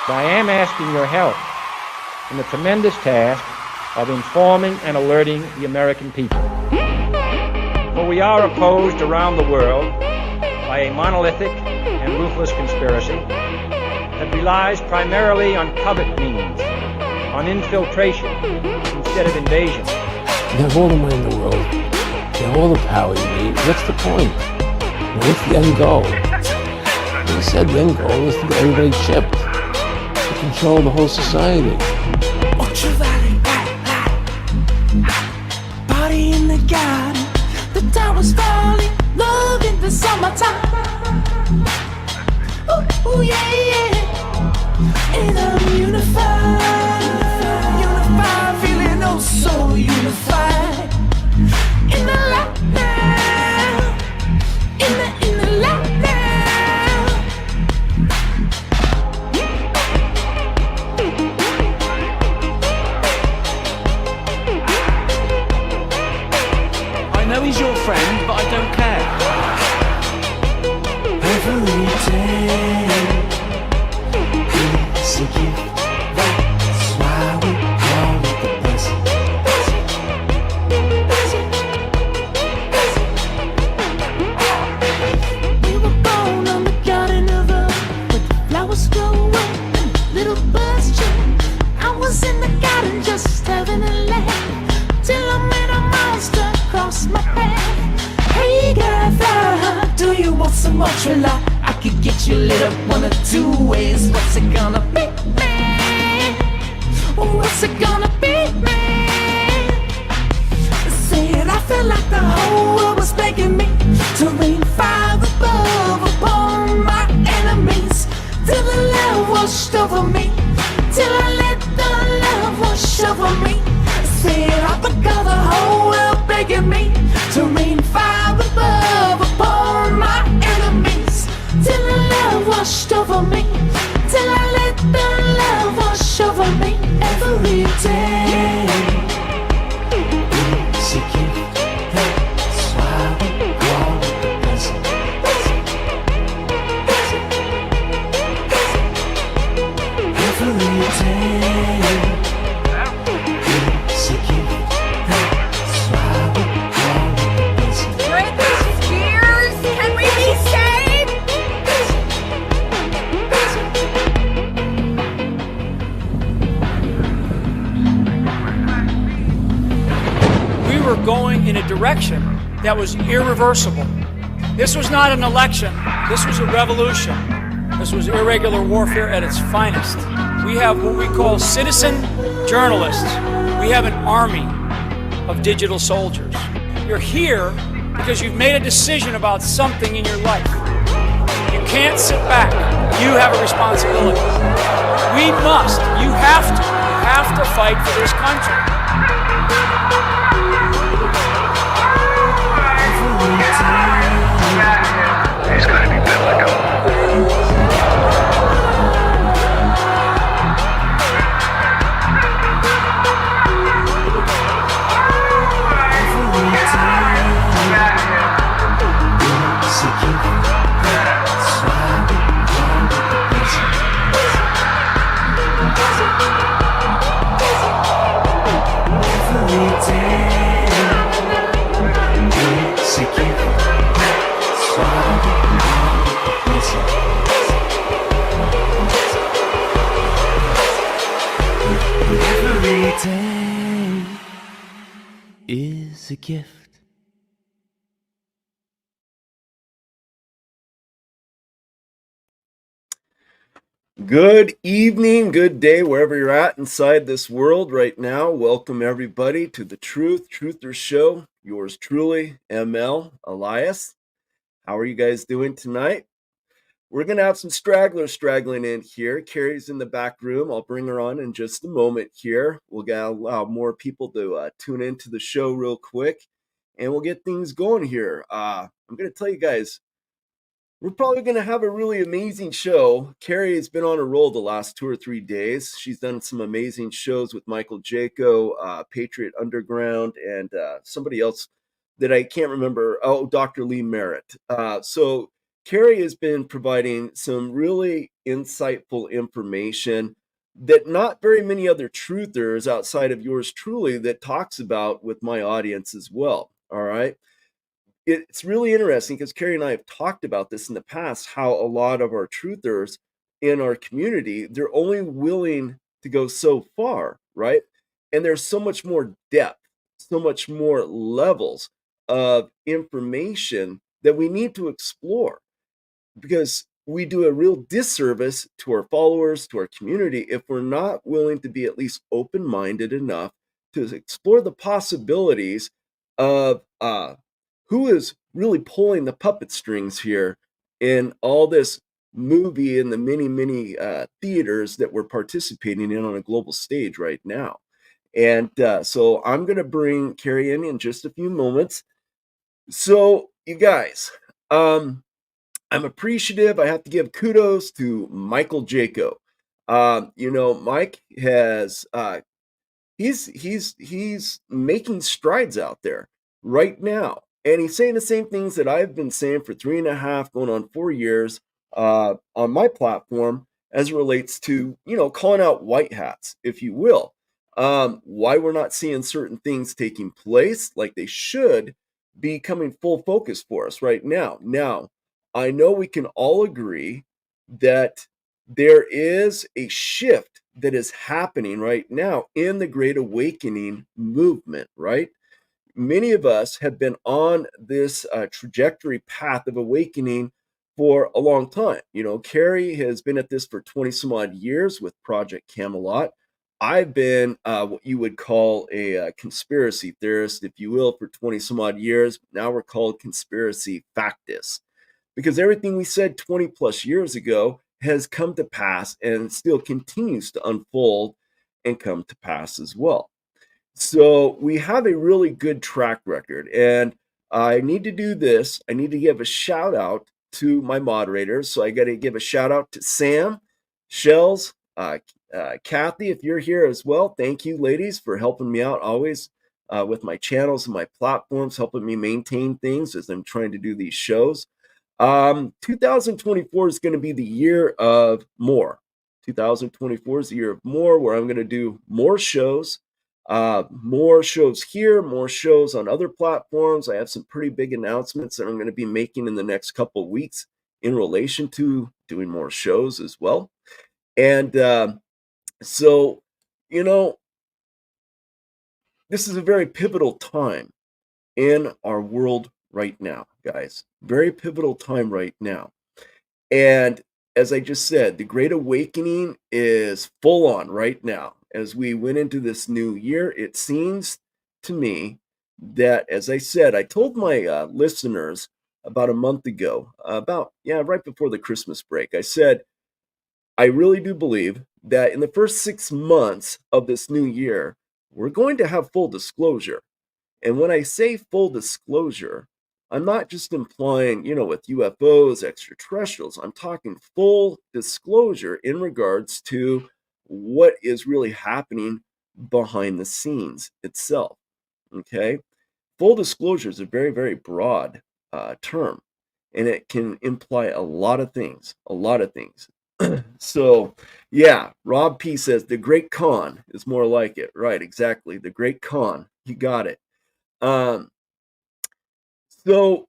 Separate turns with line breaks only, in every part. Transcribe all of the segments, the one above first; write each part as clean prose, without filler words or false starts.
I am asking your help in the tremendous task of informing and alerting the American people. For we are opposed around the world by a monolithic and ruthless conspiracy that relies primarily on covert means, on infiltration instead of invasion.
You have all the money in the world, you have all the power you need. What's the point? What's the end goal? He said the end goal is to get everybody chipped, to control the whole society.
Ultraviolet light, party in the garden, the tower's falling, love in the summertime. Ooh, yeah, yeah. And I'm unified, feeling oh so unified. In the light now, in the light now.
I know he's your friend, but I don't care.
Every day is a gift. That's why we call it the blessing. We were born on the garden of Earth, where the flowers grow and little birds chirp. I was in the garden just having a laugh, till I met a monster cross my path. Hey Gather, do you want some more Trilla? I could get you lit up one of two ways. What's it gonna be, man? What's it gonna be, man? Say it, I felt like the whole world was begging me to rain fire above upon my enemies, till the love washed over me, till I let the love wash over me. Say it, I forgot the whole world begging me to rain fire above upon my enemies, till the love washed over me, till I let the love wash over me. Every day it's a gift, that's why we call it the blessing. Every day it's a gift, that's why we call it the blessing.
Britney Spears, can we be saved?
We were going in a direction that was irreversible. This was not an election. This was a revolution. This was irregular warfare at its finest. We have what we call citizen journalists. We have an army of digital soldiers. You're here because you've made a decision about something in your life. You can't sit back. You have a responsibility. We must. You have to fight for this country.
He's gonna be biblical.
Is a gift.
Good evening, good day, wherever you're at inside this world right now. Welcome everybody to the Truther Show. Yours truly, ML, Elias. How are you guys doing tonight? We're going to have some stragglers straggling in here. Carrie's in the back room. I'll bring her on in just a moment here. We'll allow more people to tune into the show real quick, and we'll get things going here. I'm going to tell you guys, we're probably going to have a really amazing show. Carrie has been on a roll the last 2 or 3 days. She's done some amazing shows with Michael Jaco, Patriot Underground, and somebody else that I can't remember. Oh, Dr. Lee Merritt. So Kerry has been providing some really insightful information that not very many other truthers outside of yours truly that talks about with my audience as well. All right. It's really interesting because Kerry and I have talked about this in the past, how a lot of our truthers in our community, they're only willing to go so far, right? And there's so much more depth, so much more levels of information that we need to explore, because we do a real disservice to our followers, to our community, if we're not willing to be at least open-minded enough to explore the possibilities of who is really pulling the puppet strings here in all this movie and the many theaters that we're participating in on a global stage right now. And so I'm going to bring Kerry in just a few moments. So you guys, I'm appreciative. I have to give kudos to Michael Jaco. Mike has he's making strides out there right now, and he's saying the same things that I've been saying for 3.5 going on 4 years on my platform, as it relates to calling out white hats, if you will, why we're not seeing certain things taking place like they should be coming full focus for us right now. Now, I know we can all agree that there is a shift that is happening right now in the Great Awakening movement, right? Many of us have been on this trajectory path of awakening for a long time. Kerry has been at this for 20 some odd years with Project Camelot. I've been what you would call a conspiracy theorist, if you will, for 20 some odd years. Now we're called conspiracy factists, because everything we said 20 plus years ago has come to pass and still continues to unfold and come to pass as well. So we have a really good track record, and I need to do this. I need to give a shout out to my moderators. So I got to give a shout out to Sam, Shells, Kathy, if you're here as well. Thank you, ladies, for helping me out always with my channels and my platforms, helping me maintain things as I'm trying to do these shows. 2024 is going to be the year of more. 2024 is the year of more, where I'm going to do more shows here, more shows on other platforms. I have some pretty big announcements that I'm going to be making in the next couple of weeks in relation to doing more shows as well. And so, this is a very pivotal time in our world right now, guys. Very pivotal time right now. And as I just said, the Great Awakening is full on right now. As we went into this new year, it seems to me that, as I said, I told my listeners about a month ago, right before the Christmas break, I said, I really do believe that in the first 6 months of this new year, we're going to have full disclosure. And when I say full disclosure, I'm not just implying, with UFOs, extraterrestrials. I'm talking full disclosure in regards to what is really happening behind the scenes itself. Okay? Full disclosure is a very, very broad term, and it can imply a lot of things. So, yeah, Rob P says the Great Con is more like it. Right, exactly. The Great Con. You got it. So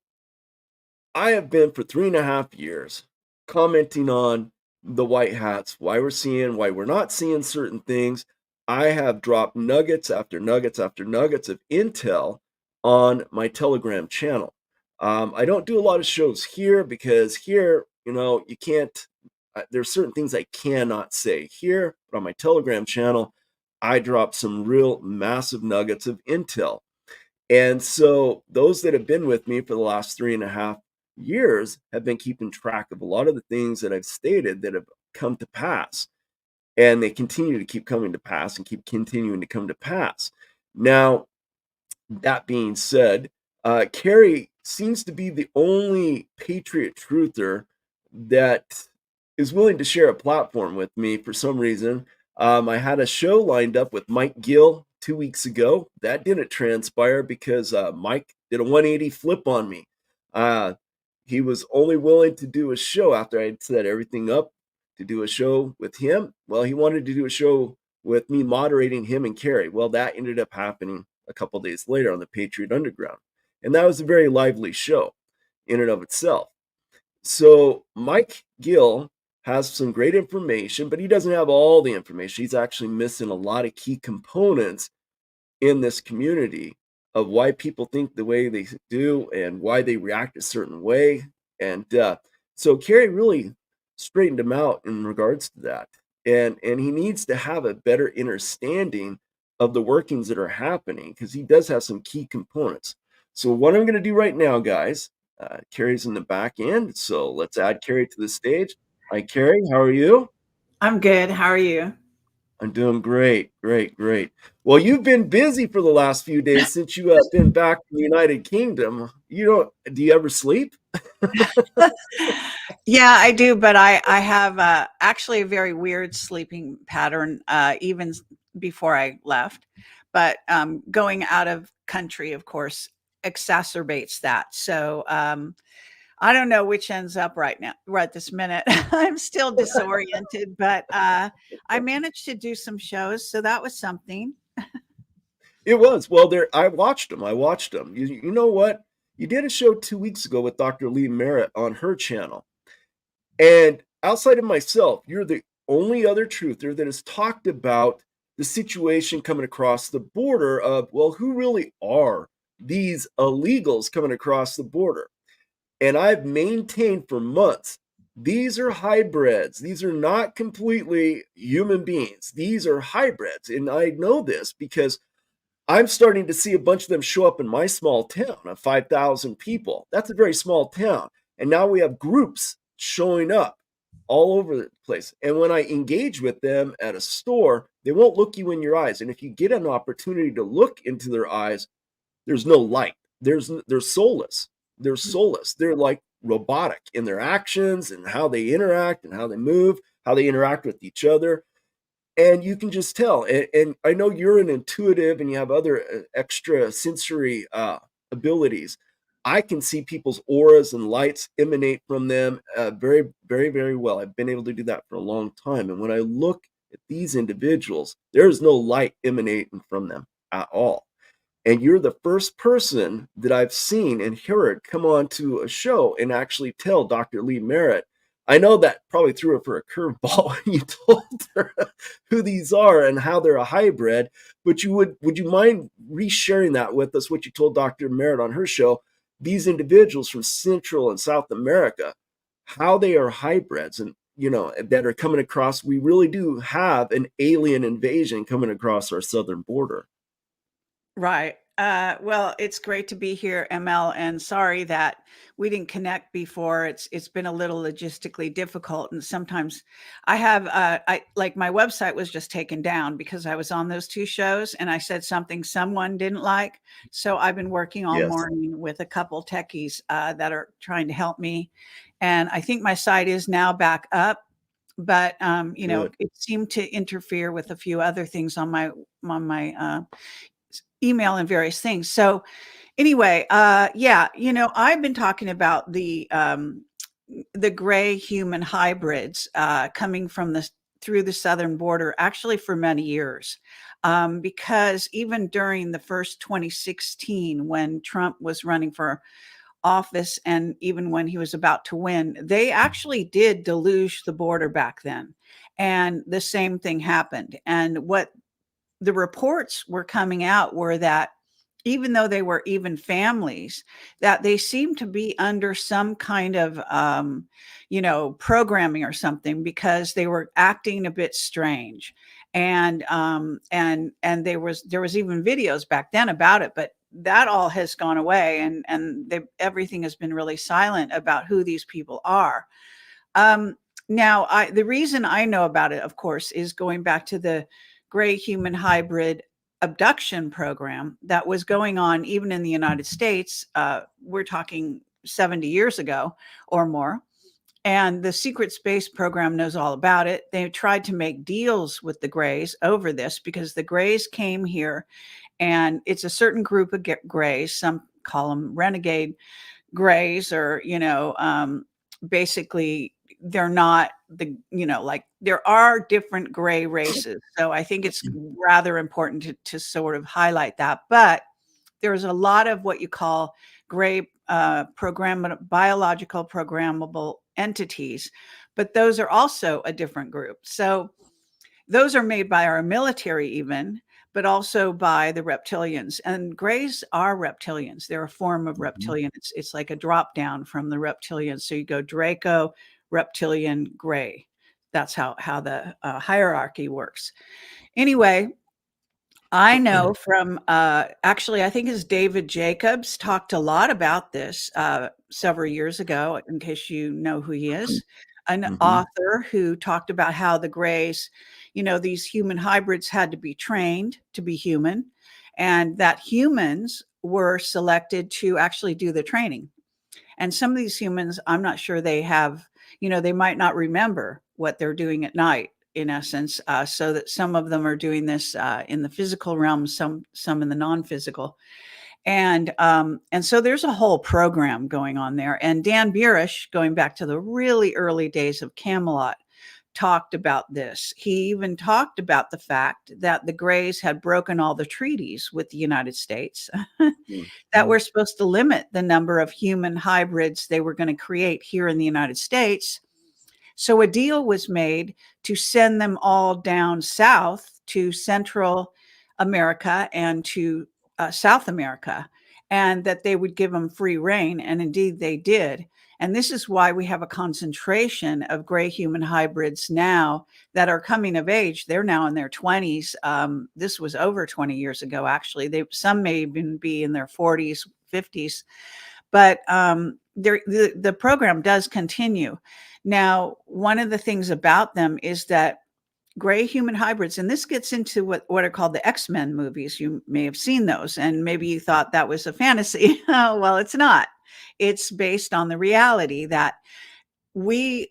I have been for 3.5 years commenting on the white hats, why we're not seeing certain things. I have dropped nuggets after nuggets after nuggets of intel on my Telegram channel. I don't do a lot of shows here because here, you can't, there's certain things I cannot say here, but on my Telegram channel, I drop some real massive nuggets of intel. And so those that have been with me for the last 3.5 years have been keeping track of a lot of the things that I've stated that have come to pass. And they continue to keep coming to pass and keep continuing to come to pass. Now, that being said, Kerry seems to be the only patriot truther that is willing to share a platform with me for some reason. I had a show lined up with Mike Gill 2 weeks ago. That didn't transpire because Mike did a 180 flip on me. he was only willing to do a show after I'd set everything up to do a show with him. Well, he wanted to do a show with me moderating him and Kerry. Well, that ended up happening a couple days later on the Patriot Underground. And that was a very lively show in and of itself. So Mike Gill has some great information, but he doesn't have all the information. He's actually missing a lot of key components in this community of why people think the way they do and why they react a certain way. And so Kerry really straightened him out in regards to that. And he needs to have a better understanding of the workings that are happening, because he does have some key components. So what I'm going to do right now, guys, Kerry's in the back end, so let's add Kerry to the stage. Hi, Kerry. How are you?
I'm good. How are you?
I'm doing great, great, great. Well, you've been busy for the last few days since you have been back in the United Kingdom. Do you ever sleep?
Yeah, I do, but I have actually a very weird sleeping pattern, even before I left. But going out of country, of course, exacerbates that. So I don't know which ends up right this minute. I'm still disoriented, but I managed to do some shows, so that was something.
It was. Well, I watched them. You know what? You did a show 2 weeks ago with Dr. Lee Merritt on her channel. And outside of myself, you're the only other truther that has talked about the situation coming across the border of, well, who really are these illegals coming across the border? And I've maintained for months, these are hybrids. These are not completely human beings. These are hybrids. And I know this because I'm starting to see a bunch of them show up in my small town of 5,000 people. That's a very small town. And now we have groups showing up all over the place. And when I engage with them at a store, they won't look you in your eyes. And if you get an opportunity to look into their eyes, there's no light. They're soulless. They're soulless. They're like robotic in their actions and how they interact and how they move, how they interact with each other. And you can just tell. And I know you're an intuitive and you have other extra sensory abilities. I can see people's auras and lights emanate from them very, very, very well. I've been able to do that for a long time. And when I look at these individuals, there's no light emanating from them at all. And you're the first person that I've seen and heard come on to a show and actually tell Dr. Lee Merritt. I know that probably threw her for a curveball when you told her who these are and how they're a hybrid. But would you mind resharing that with us, what you told Dr. Merritt on her show, these individuals from Central and South America, how they are hybrids and, that are coming across. We really do have an alien invasion coming across our southern border.
Right. Well, it's great to be here, ML, and sorry that we didn't connect before. It's been a little logistically difficult, and sometimes I have my website was just taken down because I was on those two shows and I said something someone didn't like. So I've been working all morning with a couple techies that are trying to help me, and I think my site is now back up. But it seemed to interfere with a few other things on my email and various things. So anyway, I've been talking about the gray human hybrids coming from through the southern border actually for many years, because even during the first 2016, when Trump was running for office and even when he was about to win, they actually did deluge the border back then. And the same thing happened. And what the reports were coming out were that even though they were even families, that they seemed to be under some kind of, programming or something, because they were acting a bit strange. And there was even videos back then about it, but that all has gone away, and everything has been really silent about who these people are. Now, the reason I know about it, of course, is going back to the gray human hybrid abduction program that was going on even in the United States. We're talking 70 years ago or more. And the secret space program knows all about it. They tried to make deals with the Greys over this because the Greys came here, and it's a certain group of Greys, some call them renegade grays or, basically they're not like there are different gray races. So I think it's rather important to sort of highlight that. But there's a lot of what you call gray biological programmable entities, but those are also a different group. So those are made by our military even, but also by the reptilians. And grays are reptilians. They're a form of reptilian. It's like a drop down from the reptilians. So you go Draco, reptilian, gray. That's how the hierarchy works. Anyway, I know from actually, I think it's David Jacobs talked a lot about this several years ago, in case you know who he is, an author who talked about how the grays, these human hybrids had to be trained to be human, and that humans were selected to actually do the training. And some of these humans, I'm not sure they have, they might not remember what they're doing at night, in essence, so that some of them are doing this in the physical realm, some in the non-physical. And so there's a whole program going on there. And Dan Burish, going back to the really early days of Camelot, talked about this. He even talked about the fact that the Greys had broken all the treaties with the United States that were supposed to limit the number of human hybrids they were going to create here in the United States. So a deal was made to send them all down south to Central America and to South America, and that they would give them free reign. And indeed they did. And this is why we have a concentration of gray human hybrids now that are coming of age. They're now in their 20s. This was over 20 years ago, actually. Some may even be in their 40s, 50s. But the program does continue. Now, one of the things about them is that gray human hybrids, and this gets into what are called the X-Men movies. You may have seen those, and maybe you thought that was a fantasy. Well, it's not. It's based on the reality that this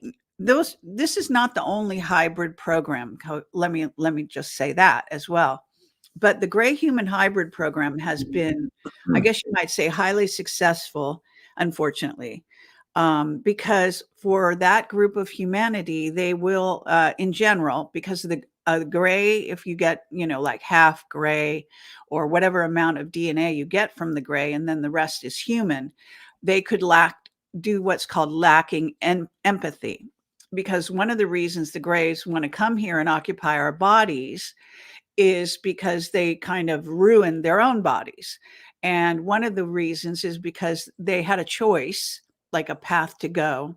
is not the only hybrid program. Let me just say that as well. But the gray human hybrid program has been, I guess you might say, highly successful, unfortunately. Because for that group of humanity, they will, in general, because of the gray, if you get, like half gray or whatever amount of DNA you get from the gray, and then the rest is human, they could do what's called lacking empathy. Because one of the reasons the grays want to come here and occupy our bodies is because they kind of ruin their own bodies. And one of the reasons is because they had a choice, like a path to go.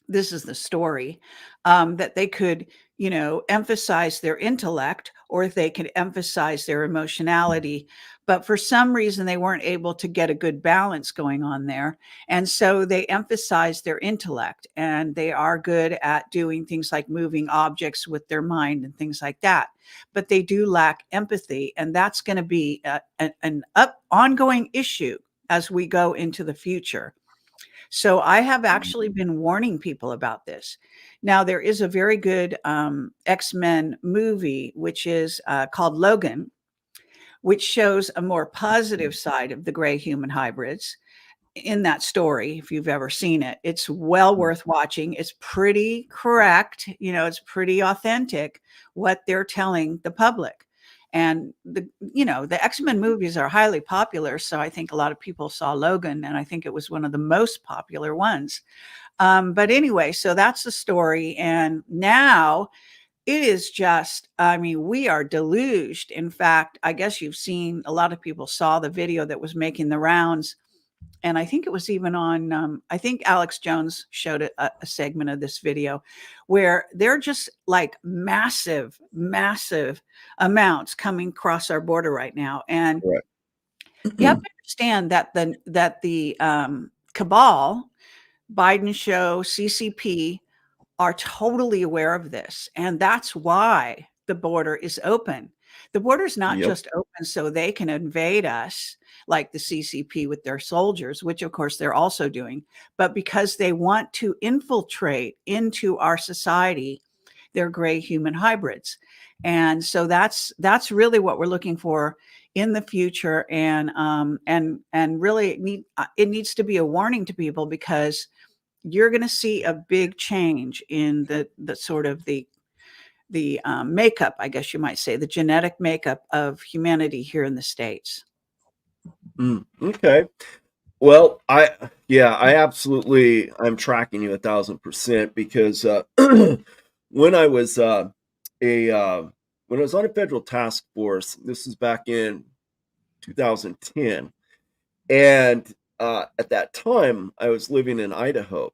This is the story, that they could, emphasize their intellect, or they could emphasize their emotionality. But for some reason, they weren't able to get a good balance going on there. And so they emphasized their intellect, and they are good at doing things like moving objects with their mind and things like that. But they do lack empathy. And that's going to be an ongoing issue as we go into the future. So I have actually been warning people about this. Now, there is a very good X-Men movie, which is called Logan, which shows a more positive side of the gray human hybrids in that story. If you've ever seen it, it's well worth watching. It's pretty correct. It's pretty authentic what they're telling the public. And the X-Men movies are highly popular. So I think a lot of people saw Logan, and I think it was one of the most popular ones. But anyway, so that's the story. And now it is just, we are deluged. In fact, I guess you've seen, a lot of people saw the video that was making the rounds. And I think it was even on, I think Alex Jones showed a segment of this video where they're just like massive amounts coming across our border right now. And you have to understand that the cabal, Biden show, CCP are totally aware of this. And that's why the border is open. The border is not just open so they can invade us like the CCP with their soldiers, which of course they're also doing, but because they want to infiltrate into our society, their gray human hybrids. And so that's really what we're looking for in the future, and really it needs to be a warning to people, because you're going to see a big change in the sort of the makeup, I guess you might say, the genetic makeup of humanity here in the States.
Okay. Well, I'm tracking you 1,000%, because when I was when I was on a federal task force, this was back in 2010, and at that time I was living in Idaho,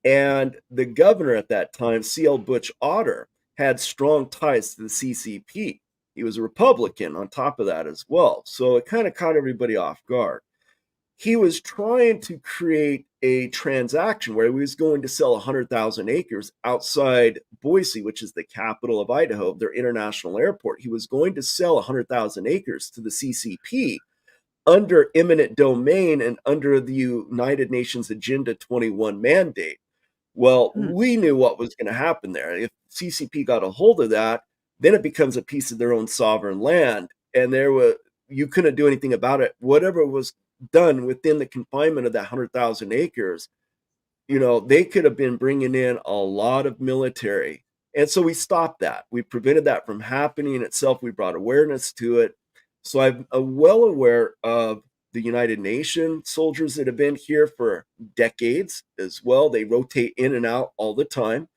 and the governor at that time, C.L. Butch Otter, had strong ties to the CCP. He was a Republican on top of that as well, so it kind of caught everybody off guard. He was trying to create a transaction where he was going to sell 100,000 acres outside Boise, which is the capital of Idaho, their international airport. He was going to sell 100,000 acres to the CCP under eminent domain and under the United Nations Agenda 21 mandate. Well, we knew what was going to happen there. If CCP got a hold of that, then it becomes a piece of their own sovereign land, and you couldn't do anything about it. Whatever was done within the confinement of that 100,000 acres, they could have been bringing in a lot of military. And so we stopped that. We prevented that from happening itself. We brought awareness to it. So I'm well aware of the United Nations soldiers that have been here for decades as well. They rotate in and out all the time.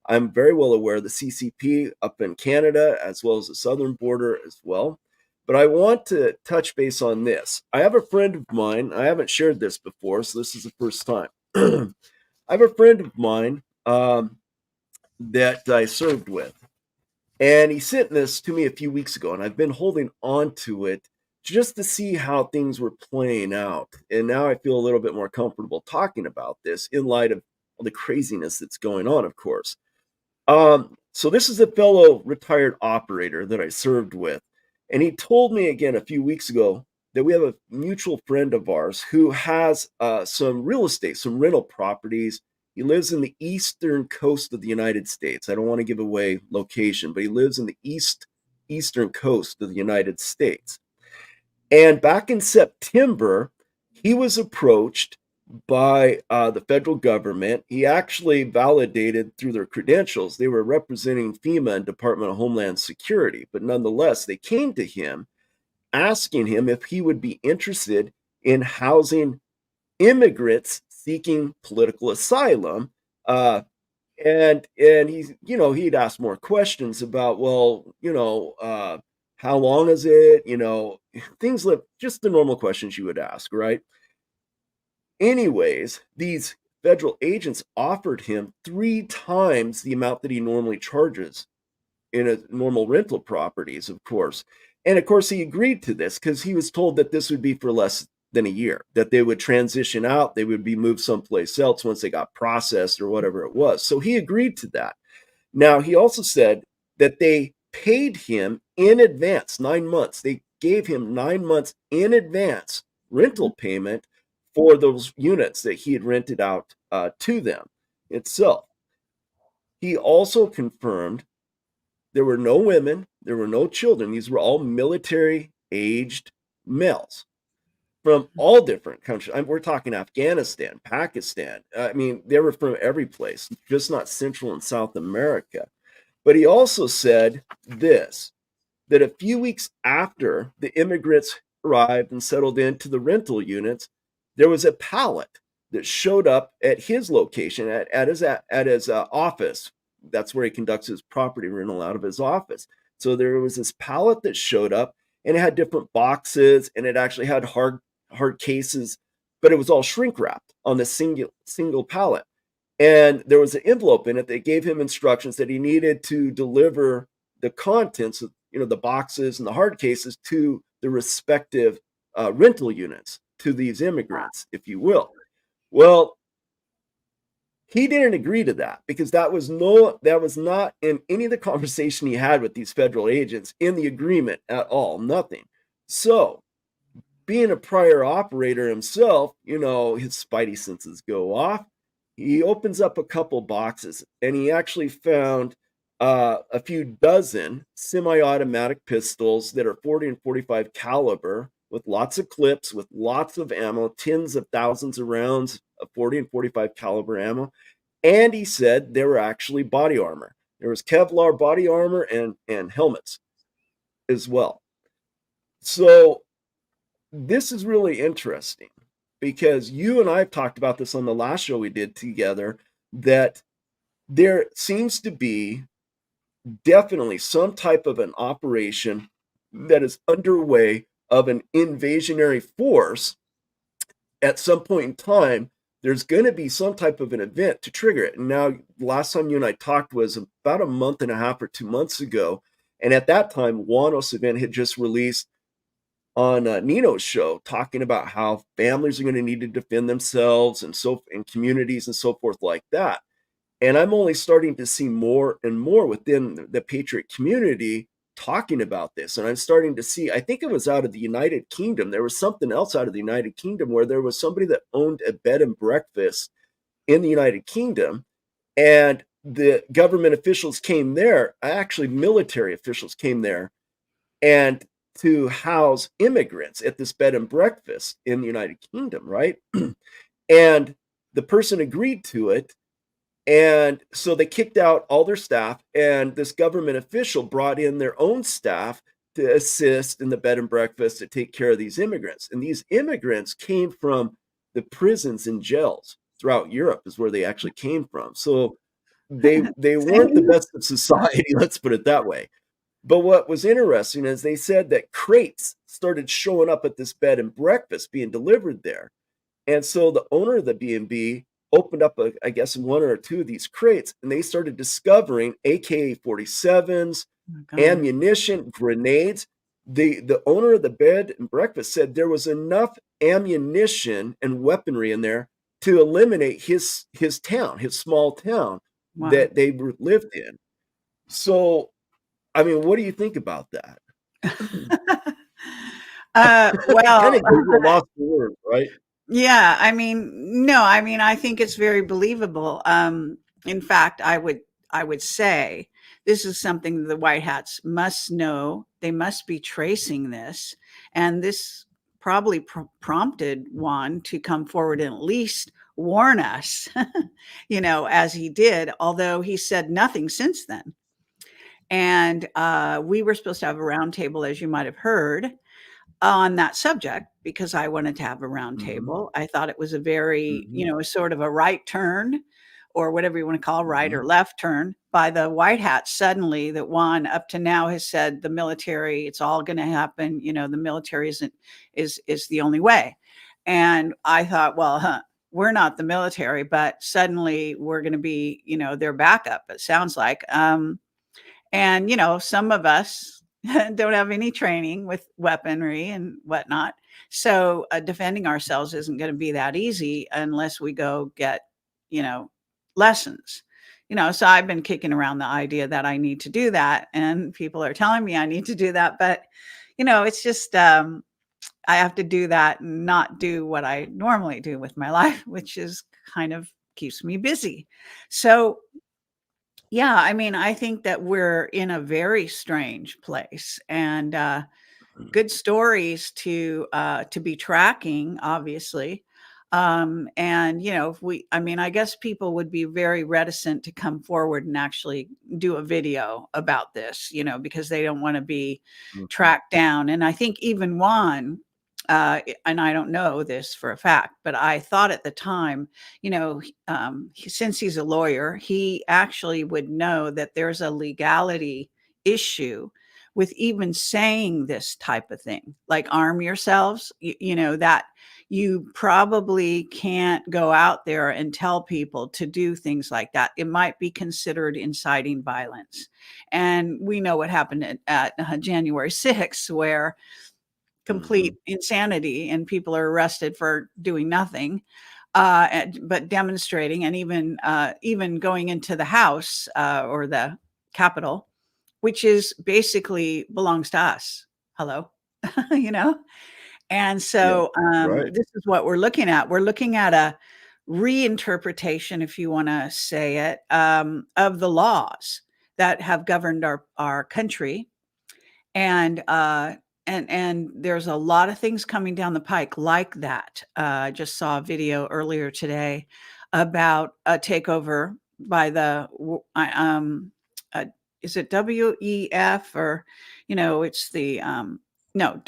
I'm very well aware of the CCP up in Canada, as well as the southern border as well. But I want to touch base on this. I have a friend of mine. I haven't shared this before, so this is the first time. I have a friend of mine that I served with, and he sent this to me a few weeks ago, and I've been holding on to it just to see how things were playing out. And now I feel a little bit more comfortable talking about this in light of all the craziness that's going on, of course. So this is a fellow retired operator that I served with. And he told me again a few weeks ago that we have a mutual friend of ours who has some real estate, some rental properties. He lives in the eastern coast of the United States. I don't want to give away location, but he lives in the eastern coast of the United States. And back in September, he was approached by the federal government. He actually validated through their credentials. They were representing FEMA and Department of Homeland Security, but nonetheless, they came to him asking him if he would be interested in housing immigrants seeking political asylum. And he'd ask more questions about, how long is it? Things like just the normal questions you would ask, right? Anyways, these federal agents offered him 3 times the amount that he normally charges in a normal rental properties, of course. And of course, he agreed to this because he was told that this would be for less than a year, that they would transition out, they would be moved someplace else once they got processed or whatever it was. So he agreed to that. Now, he also said that they paid him in advance, 9 months. They gave him 9 months in advance rental payment for those units that he had rented out to them itself. He also confirmed there were no women, there were no children. These were all military-aged males from all different countries. We're talking Afghanistan, Pakistan. They were from every place, just not Central and South America. But he also said this, that a few weeks after the immigrants arrived and settled into the rental units, there was a pallet that showed up at his location, at his office. That's where he conducts his property rental, out of his office. So there was this pallet that showed up, and it had different boxes, and it actually had hard cases, but it was all shrink wrapped on the single pallet. And there was an envelope in it that gave him instructions that he needed to deliver the contents of, the boxes and the hard cases to the respective rental units, to these immigrants, if you will. Well, he didn't agree to that because that was not in any of the conversation he had with these federal agents in the agreement at all, nothing. So, being a prior operator himself, his spidey senses go off. He opens up a couple boxes and he actually found a few dozen semi-automatic pistols that are 40 and 45 caliber with lots of clips, with lots of ammo, tens of thousands of rounds of 40 and 45 caliber ammo. And he said there were actually body armor. There was Kevlar body armor and helmets as well. So this is really interesting because you and I have talked about this on the last show we did together, that there seems to be definitely some type of an operation that is underway of an invasionary force. At some point in time, there's going to be some type of an event to trigger it. And now, last time you and I talked was about a month and a half or 2 months ago. And at that time, Juanos event had just released on Nino's show, talking about how families are going to need to defend themselves and communities and so forth like that. And I'm only starting to see more and more within the Patriot community talking about this. And I'm starting to see, I think it was out of the United Kingdom. There was something else out of the United Kingdom where there was somebody that owned a bed and breakfast in the United Kingdom. And the government officials came there, actually military officials came there, and to house immigrants at this bed and breakfast in the United Kingdom, right? And the person agreed to it. And so they kicked out all their staff, and this government official brought in their own staff to assist in the bed and breakfast to take care of these immigrants. And these immigrants came from the prisons and jails throughout Europe is where they actually came from. So they weren't the best of society, let's put it that way. But what was interesting is they said that crates started showing up at this bed and breakfast being delivered there. And so the owner of the B&B opened up, I guess, one or two of these crates, and they started discovering AK-47s, ammunition, grenades. The owner of the bed and breakfast said there was enough ammunition and weaponry in there to eliminate his town, his small town that they lived in. So, I mean, what do you think about that?
Well,
kind of lost the word, right?
Yeah, I mean, no, I mean, I think it's very believable. In fact, I would say this is something the White Hats must know. They must be tracing this, and this probably prompted Juan to come forward and at least warn us, as he did, although he said nothing since then. And we were supposed to have a roundtable, as you might have heard, on that subject, because I wanted to have a roundtable. I thought it was a very, sort of a right turn, or whatever you want to call right or left turn by the White Hats. Suddenly, that Juan up to now has said the military, it's all going to happen. The military is the only way. And I thought, well, we're not the military, but suddenly we're going to be, their backup. It sounds like, and some of us don't have any training with weaponry and whatnot. So defending ourselves isn't going to be that easy unless we go get, lessons. So I've been kicking around the idea that I need to do that. And people are telling me I need to do that. But, it's just, I have to do that and not do what I normally do with my life, which is kind of keeps me busy. So yeah, I mean, I think that we're in a very strange place, and good stories to be tracking, obviously. And I guess people would be very reticent to come forward and actually do a video about this, because they don't want to be tracked down. And I think even Juan, and I don't know this for a fact, but I thought at the time, since he's a lawyer, he actually would know that there's a legality issue with even saying this type of thing, like arm yourselves, that you probably can't go out there and tell people to do things like that. It might be considered inciting violence. And we know what happened at January 6th, where complete insanity and people are arrested for doing nothing, but demonstrating, and even going into the House or the Capitol, which is basically belongs to us. Hello, And so this is what we're looking at. We're looking at a reinterpretation, if you want to say it, of the laws that have governed our country. And there's a lot of things coming down the pike like that. I just saw a video earlier today about a takeover by is it WEF, or, it's the, no,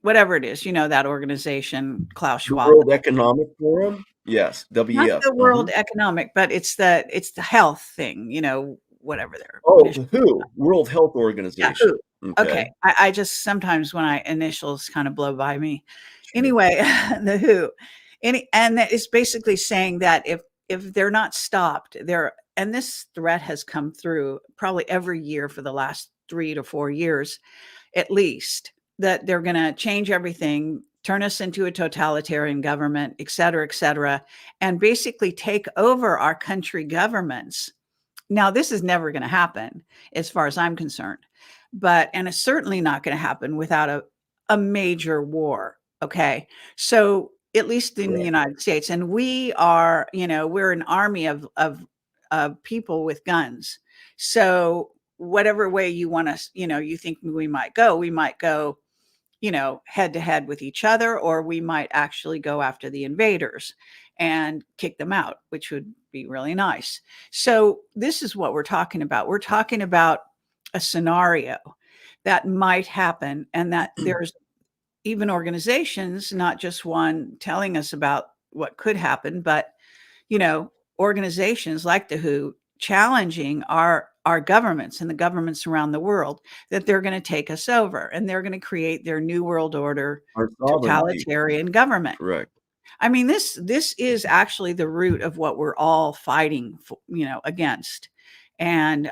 whatever it is, that organization, Klaus
The
Schwab.
World Economic Forum? Yes, WEF.
Not the World Economic, but it's the health thing, whatever they're.
Oh, the WHO, World Health Organization.
Yeah, WHO. Okay. I just sometimes when initials kind of blow by me. Anyway, the WHO. And that is basically saying that if they're not stopped, and this threat has come through probably every year for the last 3 to 4 years, at least, that they're going to change everything, turn us into a totalitarian government, et cetera, and basically take over our country governments. Now, this is never going to happen as far as I'm concerned, and it's certainly not going to happen without a major war. Okay. So at least in the United States, and we are, we're an army of people with guns. So whatever way you want us, you think we might go, head to head with each other, or we might actually go after the invaders and kick them out, which would be really nice. So this is what we're talking about. We're talking about a scenario that might happen, and that there's even organizations, not just one, telling us about what could happen, but, organizations like the WHO challenging our governments and the governments around the world that they're going to take us over, and they're going to create their new world order totalitarian government.
Correct.
I mean, this is actually the root of what we're all fighting for, against. And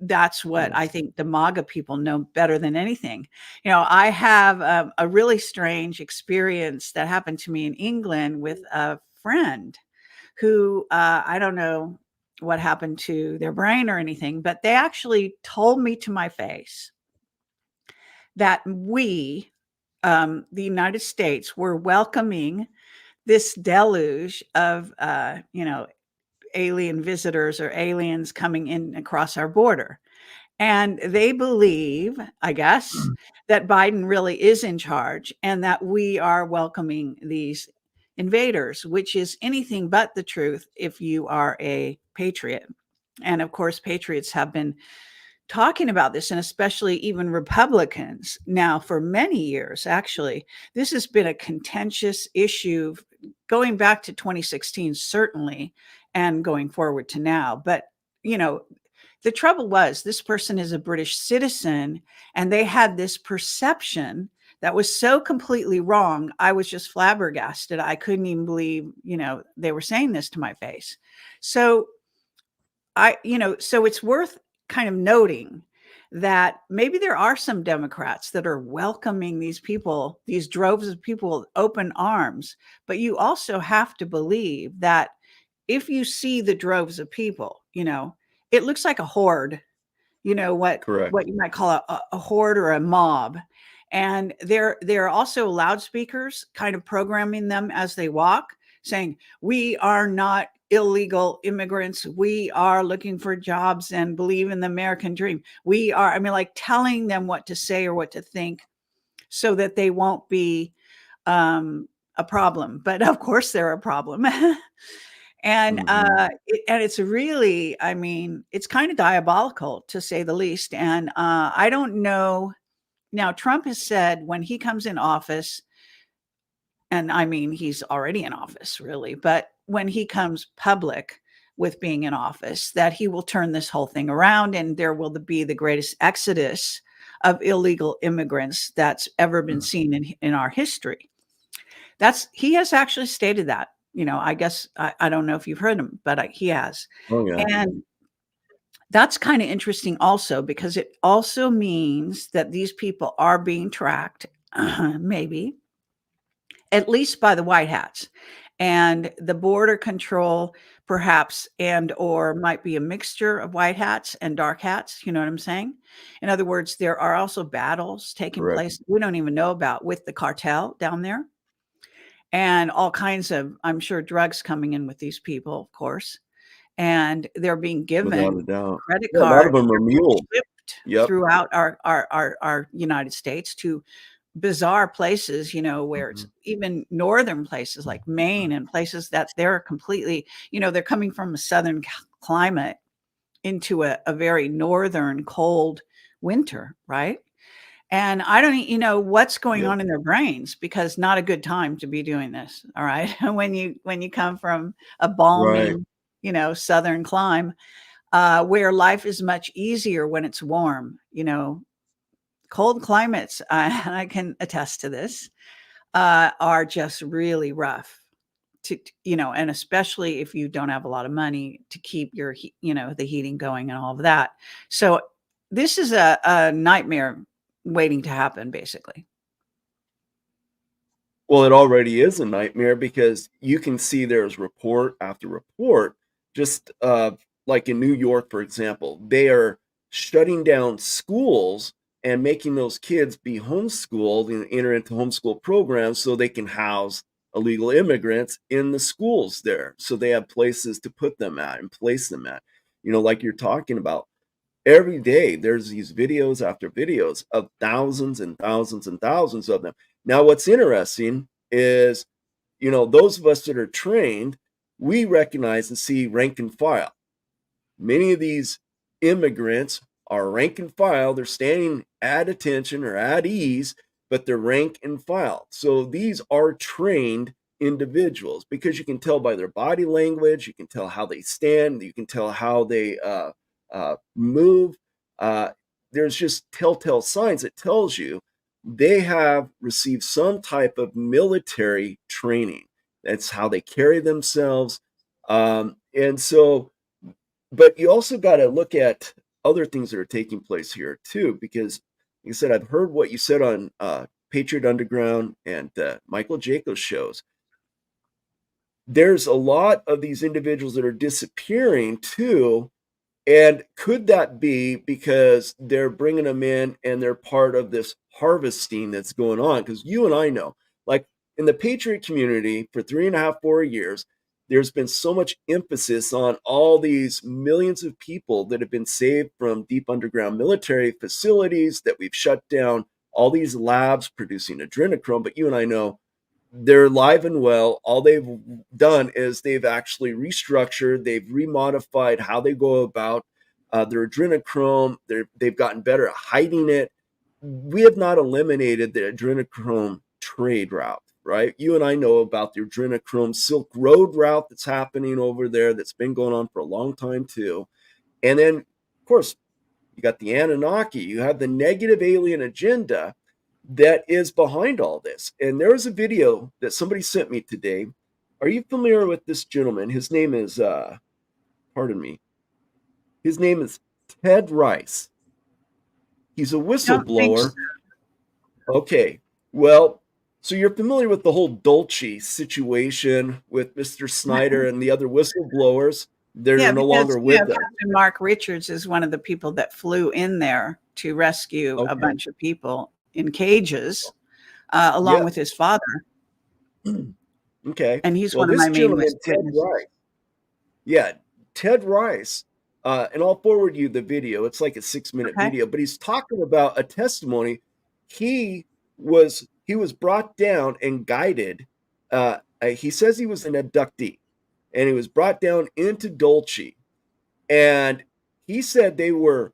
that's what I think the MAGA people know better than anything. I have a really strange experience that happened to me in England with a friend who, I don't know what happened to their brain or anything, but they actually told me to my face that we, the United States, were welcoming this deluge of, alien visitors or aliens coming in across our border. And they believe, I guess, that Biden really is in charge, and that we are welcoming these invaders, which is anything but the truth if you are a patriot. And of course, patriots have been talking about this, and especially even Republicans now for many years. Actually, this has been a contentious issue going back to 2016, certainly, and going forward to now. But, the trouble was, this person is a British citizen, and they had this perception that was so completely wrong. I was just flabbergasted. I couldn't even believe, they were saying this to my face. So so it's worth kind of noting that maybe there are some Democrats that are welcoming these people, these droves of people with open arms. But you also have to believe that if you see the droves of people, it looks like a horde, what you might call a horde or a mob. And there are also loudspeakers kind of programming them as they walk, saying, we are not illegal immigrants. We are looking for jobs and believe in the American dream. We are, like telling them what to say or what to think so that they won't be a problem. But of course they're a problem. And it's really, it's kind of diabolical, to say the least. And I don't know. Now, Trump has said when he comes in office, and he's already in office, really, but when he comes public with being in office, that he will turn this whole thing around, and there will be the greatest exodus of illegal immigrants that's ever been seen in our history. He has actually stated that. I guess I don't know if you've heard him, but he has.
Oh, yeah.
And that's kind of interesting also, because it also means that these people are being tracked, maybe, at least by the white hats, and the border control, perhaps, and or might be a mixture of white hats and dark hats. You know what I'm saying? In other words, there are also battles taking place we don't even know about with the cartel down there. And all kinds of, I'm sure, drugs coming in with these people, of course. and they're being
Without
given
a doubt.
credit
Yeah, a lot of
cards.
them are
They're being
mules.
shipped
Yep.
throughout our United States to bizarre places, where it's even northern places like Maine and places that they're completely, they're coming from a southern climate into a very northern cold winter, right? And I don't, what's going
Yep.
on in their brains, because not a good time to be doing this. All right. when you come from a balmy,
Right.
southern clime, where life is much easier when it's warm, cold climates, and I can attest to this, are just really rough and especially if you don't have a lot of money to keep your, the heating going and all of that. So this is a nightmare waiting to happen, basically.
Well, it already is a nightmare because you can see there's report after report, just like in New York, for example, they are shutting down schools and making those kids be homeschooled and enter into homeschool programs so they can house illegal immigrants in the schools there. So they have places to put them at and place them at, like you're talking about. Every day there's these videos after videos of thousands and thousands and thousands of them. Now, what's interesting is, those of us that are trained, we recognize and see rank and file. Many of these immigrants are rank and file. They're standing at attention or at ease, but they're rank and file. So these are trained individuals because you can tell by their body language, you can tell how they stand, you can tell how they move. There's just telltale signs that tells you they have received some type of military training. That's how they carry themselves. And so, but you also got to look at other things that are taking place here too, because like I said, I've heard what you said on Patriot Underground and Michael Jacobs shows. There's a lot of these individuals that are disappearing too. And could that be because they're bringing them in and they're part of this harvesting that's going on? Because you and I know, like in the Patriot community for 3.5, 4 years, there's been so much emphasis on all these millions of people that have been saved from deep underground military facilities, that we've shut down all these labs producing adrenochrome. But you and I know they're alive and well. All they've done is they've actually restructured, they've remodified how they go about their adrenochrome. They've gotten better at hiding it. We have not eliminated the adrenochrome trade route, right? You and I know about the adrenochrome Silk Road route that's happening over there that's been going on for a long time too. And then, of course, you got the Anunnaki, you have the negative alien agenda that is behind all this. And there was a video that somebody sent me today. Are you familiar with this gentleman? His name is, pardon me. His name is Ted Rice. He's a whistleblower.
So.
Okay. Well, so you're familiar with the whole Dolce situation with Mr. Snyder and the other whistleblowers. They're no longer with them.
Captain Mark Richards is one of the people that flew in there to rescue a bunch of people in cages, along with his father.
Okay.
And he's one of my main witnesses.
Ted Rice. Yeah, Ted Rice. And I'll forward you the video. It's like a 6-minute video, but he's talking about a testimony. He was brought down and guided. He says he was an abductee, and he was brought down into Dolce. And he said they were,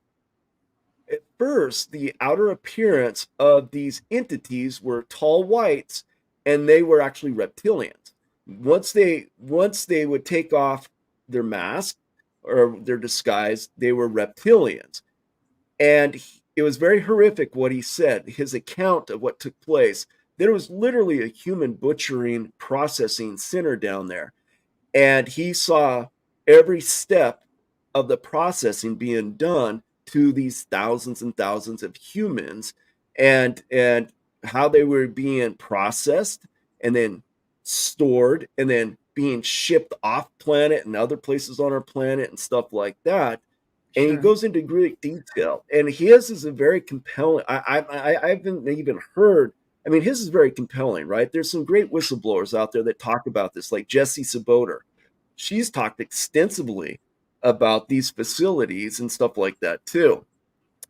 at first, the outer appearance of these entities were tall whites, and they were actually reptilians. Once they would take off their mask or their disguise, they were reptilians. And it was very horrific what he said, his account of what took place. There was literally a human butchering, processing center down there. And he saw every step of the processing being done to these thousands and thousands of humans, and how they were being processed and then stored and then being shipped off planet and other places on our planet and stuff like that. And he goes into great detail, and his is a very compelling. I haven't even heard. I mean, his is very compelling, right? There's some great whistleblowers out there that talk about this, like Jessie Saboter. She's talked extensively about these facilities and stuff like that too.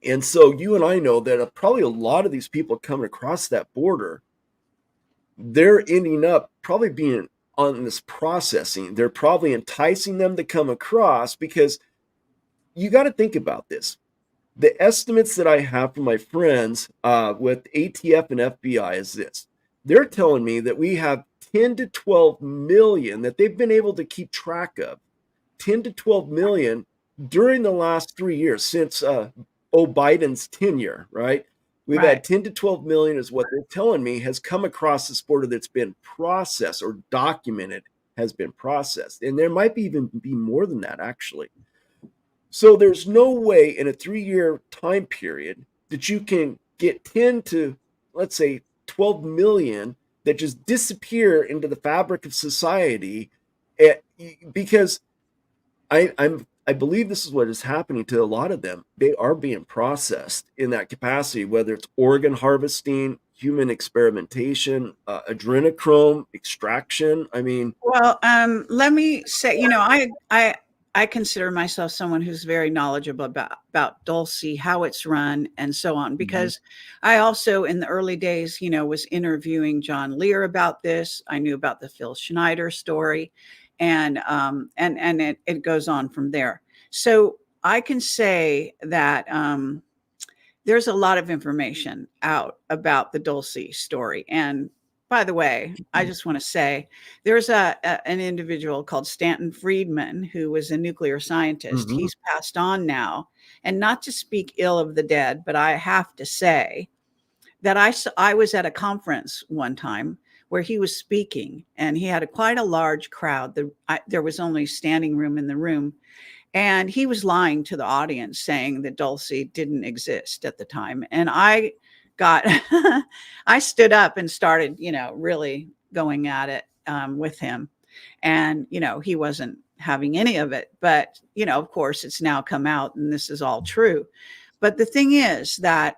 And so you and I know that probably a lot of these people coming across that border, they're ending up probably being on this processing. They're probably enticing them to come across, because you got to think about this. The estimates that I have from my friends with ATF and FBI is this. They're telling me that we have 10 to 12 million that they've been able to keep track of, 10 to 12 million during the last 3 years since Biden's tenure, right? We've had 10 to 12 million is what they're telling me has come across this border that's been processed or documented, has been processed. And there might even be more than that, actually. So there's no way in a 3-year time period that you can get 10 to, let's say, 12 million that just disappear into the fabric of society, because I believe this is what is happening to a lot of them. They are being processed in that capacity, whether it's organ harvesting, human experimentation, adrenochrome extraction. I mean,
well, let me say, I consider myself someone who's very knowledgeable about Dulce, how it's run, and so on, because I also, in the early days, was interviewing John Lear about this. I knew about the Phil Schneider story, and it goes on from there. So I can say that there's a lot of information out about the Dulce story. And by the way, I just want to say there's an individual called Stanton Friedman, who was a nuclear scientist. He's passed on now. And not to speak ill of the dead, but I have to say that I was at a conference one time where he was speaking, and he had quite a large crowd. There was only standing room in the room. And he was lying to the audience, saying that Dulce didn't exist at the time. And I stood up and started, really going at it with him. And, he wasn't having any of it. But, of course, it's now come out and this is all true. But the thing is that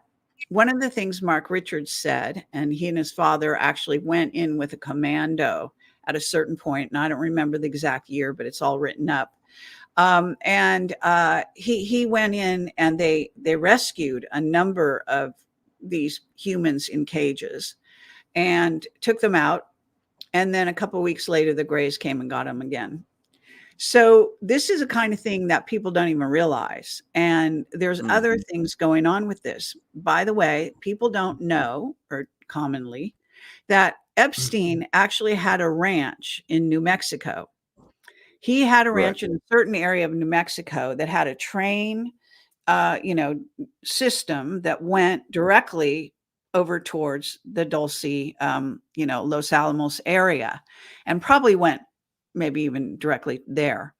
one of the things Mark Richards said, and he and his father actually went in with a commando at a certain point, and I don't remember the exact year, but it's all written up. He went in and they rescued a number of these humans in cages and took them out. And then a couple of weeks later, the Greys came and got them again. So this is a kind of thing that people don't even realize. And there's other things going on with this. By the way, people don't know, or commonly, that Epstein actually had a ranch in New Mexico. He had a ranch in a certain area of New Mexico that had a train, system that went directly over towards the Dulce, Los Alamos area, and probably went maybe even directly there.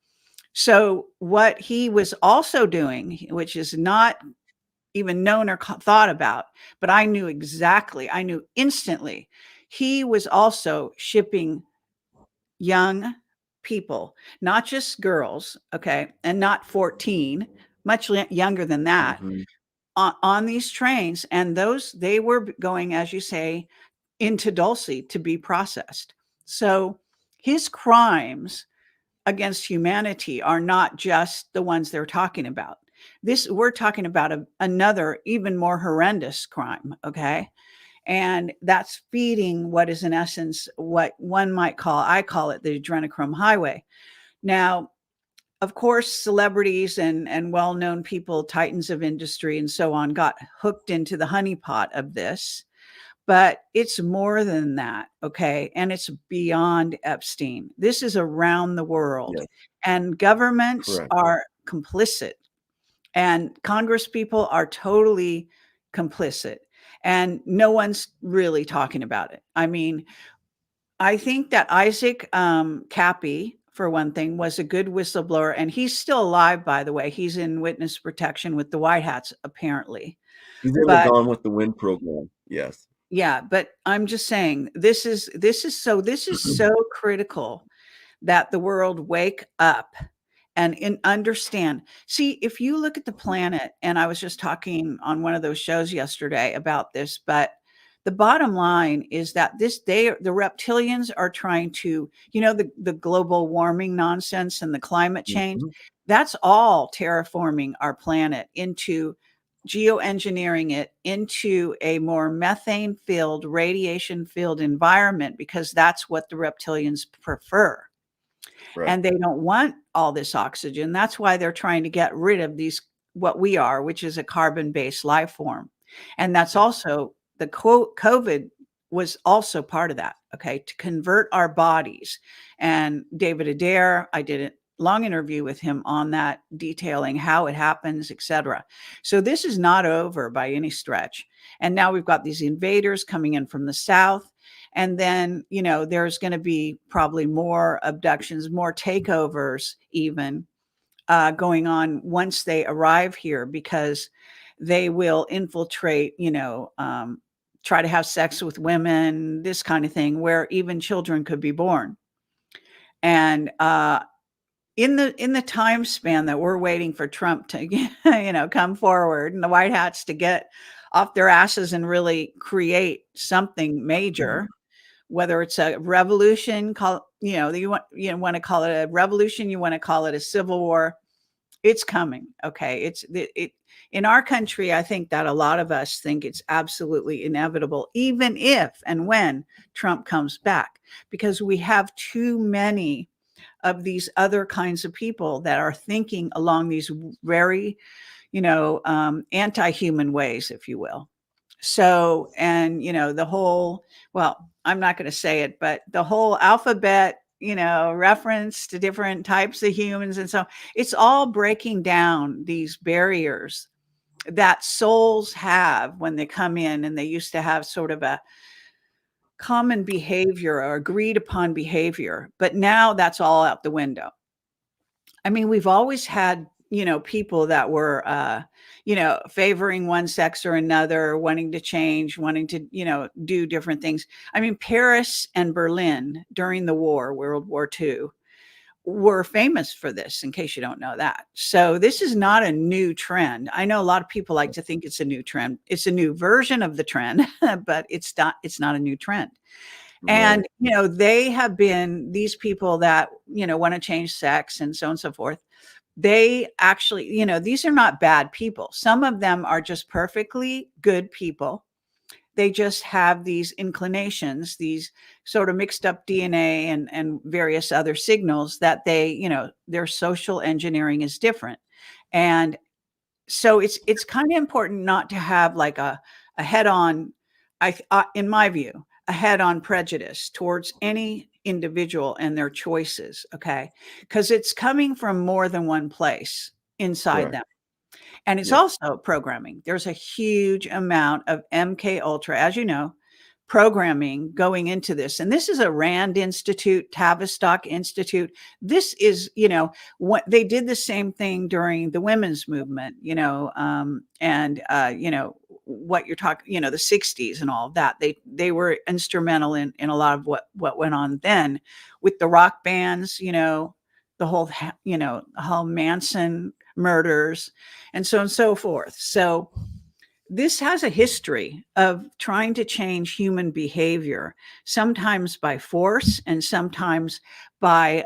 So what he was also doing, which is not even known or thought about, but I knew instantly, he was also shipping young people, not just girls, okay, and not 14, much younger than that, on these trains. And they were going, as you say, into Dulce to be processed. So his crimes against humanity are not just the ones they're talking about. We're talking about another even more horrendous crime, okay? And that's feeding what is in essence what one might call, I call it the adrenochrome highway. Now, of course, celebrities and well-known people, titans of industry and so on, got hooked into the honeypot of this. But it's more than that, okay? And it's beyond Epstein. This is around the world. Yes. And governments are complicit. And Congress people are totally complicit. And no one's really talking about it. I mean, I think that Isaac Cappy, for one thing, was a good whistleblower. And he's still alive, by the way. He's in witness protection with the White Hats, apparently.
He's in the Gone with the Wind program. Yes.
Yeah, but I'm just saying this is so critical that the world wake up and understand. See, if you look at the planet, and I was just talking on one of those shows yesterday about this, but the bottom line is that the reptilians are trying to, the global warming nonsense and the climate change. That's all terraforming our planet into geoengineering it into a more methane filled, radiation filled environment, because that's what the reptilians prefer.
Right.
And they don't want all this oxygen. That's why they're trying to get rid of these, what we are, which is a carbon based life form. And that's also the COVID was also part of that. Okay. To convert our bodies. And David Adair, I did a long interview with him on that, detailing how it happens, etc. So this is not over by any stretch. And now we've got these invaders coming in from the south. And then, you know, there's going to be probably more abductions, more takeovers even going on once they arrive here, because they will infiltrate, you know, try to have sex with women, this kind of thing, where even children could be born. And in the time span that we're waiting for Trump to, you know, come forward and the White Hats to get off their asses and really create something major, whether it's a revolution, you want to call it a revolution, you want to call it a civil war, it's coming. Okay. It's in our country. I think that a lot of us think it's absolutely inevitable, even if and when Trump comes back, because we have too many of these other kinds of people that are thinking along these very, you know, anti-human ways, if you will. So, and, you know, the whole, well, I'm not going to say it, but the whole alphabet, you know, reference to different types of humans. And so it's all breaking down these barriers that souls have when they come in, and they used to have sort of a common behavior or agreed upon behavior, but now that's all out the window. I mean, we've always had, you know, people that were, you know, favoring one sex or another, wanting to change, wanting to, you know, do different things. I mean, Paris and Berlin during the war, World War II, were famous for this, in case you don't know that. So this is not a new trend. I know a lot of people like to think it's a new trend. It's a new version of the trend, but it's not a new trend. Right. And, you know, they have been these people that, you know, want to change sex and so on and so forth. They actually, you know, these are not bad people. Some of them are just perfectly good people. They just have these inclinations, these sort of mixed up DNA and various other signals that they, you know, their social engineering is different. And so it's kind of important not to have like a head on, in my view, a head on prejudice towards any individual and their choices. Okay. Because it's coming from more than one place inside them. And it's also programming. There's a huge amount of MK Ultra, as you know, programming going into this. And this is a Rand Institute, Tavistock Institute. This is, you know, what they did the same thing during the women's movement, you know, you know, what you're talking, you know, the 60s and all of that. They were instrumental in a lot of what went on then with the rock bands, you know, the whole, you know, the whole Manson murders and so on and so forth. So this has a history of trying to change human behavior, sometimes by force and sometimes by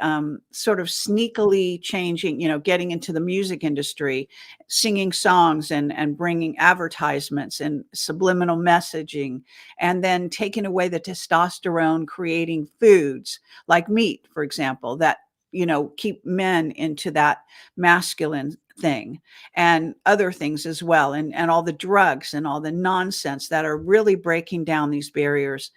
sort of sneakily changing, you know, getting into the music industry, singing songs and bringing advertisements and subliminal messaging, and then taking away the testosterone, creating foods like meat, for example, that, you know, keep men into that masculine thing, and other things as well, and all the drugs and all the nonsense that are really breaking down these barriers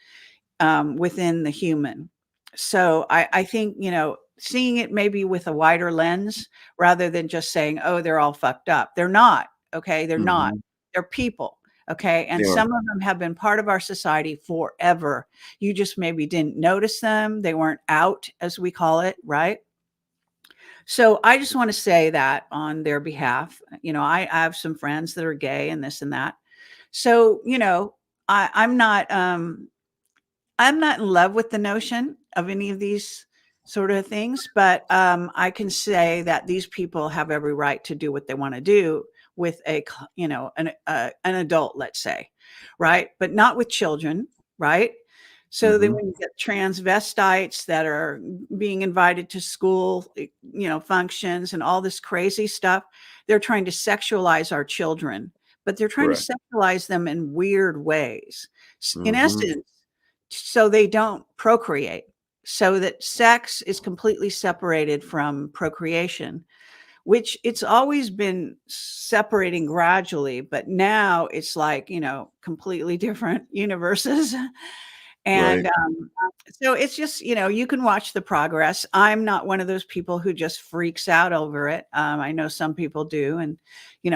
within the human. So I think, you know, seeing it maybe with a wider lens rather than just saying, oh, they're all fucked up. They're not. Okay. They're not. They're people. Okay. And some of them have been part of our society forever. You just maybe didn't notice them. They weren't out, as we call it. Right. So I just want to say that on their behalf. You know, I have some friends that are gay and this and that. So, you know, I'm not in love with the notion of any of these sort of things, but I can say that these people have every right to do what they want to do with a, you know, an adult, let's say, right? But not with children, right? So then when you get transvestites that are being invited to school, functions and all this crazy stuff, they're trying to sexualize our children, but they're trying to sexualize them in weird ways. In essence, so they don't procreate, so that sex is completely separated from procreation, which it's always been separating gradually, but now it's like, completely different universes. And so it's just, you can watch the progress. I'm not one of those people who just freaks out over it. I know some people do. And,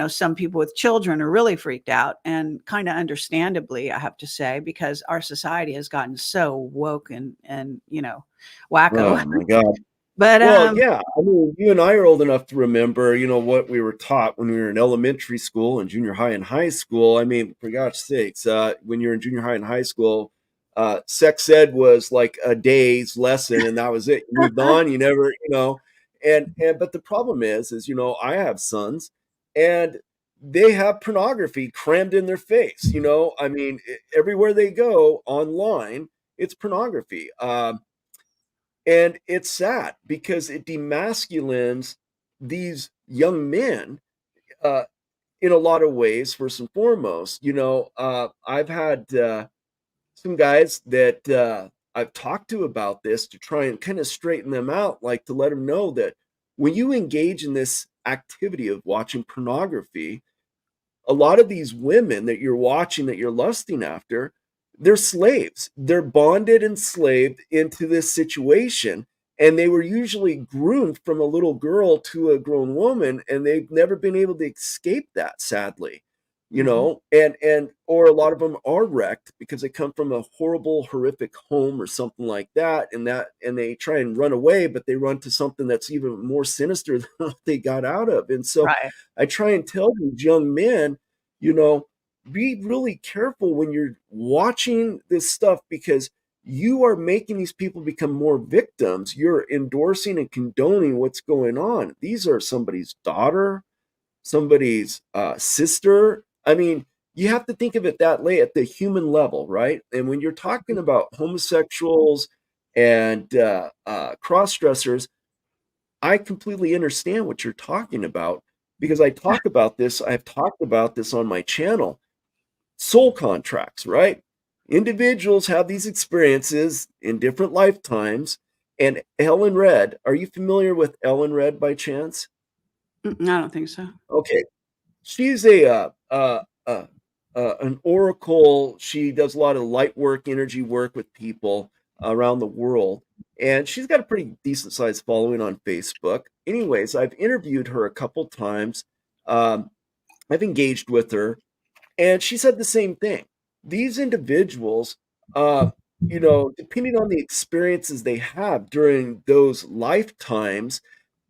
some people with children are really freaked out, and kind of understandably, I have to say, because our society has gotten so woke and wacko.
Oh my God.
But
well, yeah, I mean, you and I are old enough to remember, what we were taught when we were in elementary school and junior high and high school. I mean, for gosh sakes, when you're in junior high and high school, sex ed was like a day's lesson, and that was it. You moved on, you never, but the problem is, I have sons, and they have pornography crammed in their face. I mean, everywhere they go online, it's pornography. And it's sad because it demasculines these young men in a lot of ways. First and foremost, I've had some guys that I've talked to about this to try and kind of straighten them out, like to let them know that when you engage in this activity of watching pornography, a lot of these women that you're watching, that you're lusting after, they're slaves. They're bonded and slaved into this situation. And they were usually groomed from a little girl to a grown woman, and they've never been able to escape that, sadly. Or a lot of them are wrecked because they come from a horrible, horrific home or something like that, and they try and run away, but they run to something that's even more sinister than what they got out of. And so I try and tell these young men, be really careful when you're watching this stuff, because you are making these people become more victims. You're endorsing and condoning what's going on. These are somebody's daughter, somebody's sister. I mean, you have to think of it that way at the human level, right? And when you're talking about homosexuals and cross-dressers, I completely understand what you're talking about, because I've talked about this on my channel. Soul contracts, right? Individuals have these experiences in different lifetimes. And Ellen Red, are you familiar with Ellen Red by chance?
I don't think so.
Okay. She's an oracle. She does a lot of light work, energy work with people around the world. And she's got a pretty decent sized following on Facebook. Anyways, I've interviewed her a couple times. I've engaged with her, and she said the same thing. These individuals, depending on the experiences they have during those lifetimes,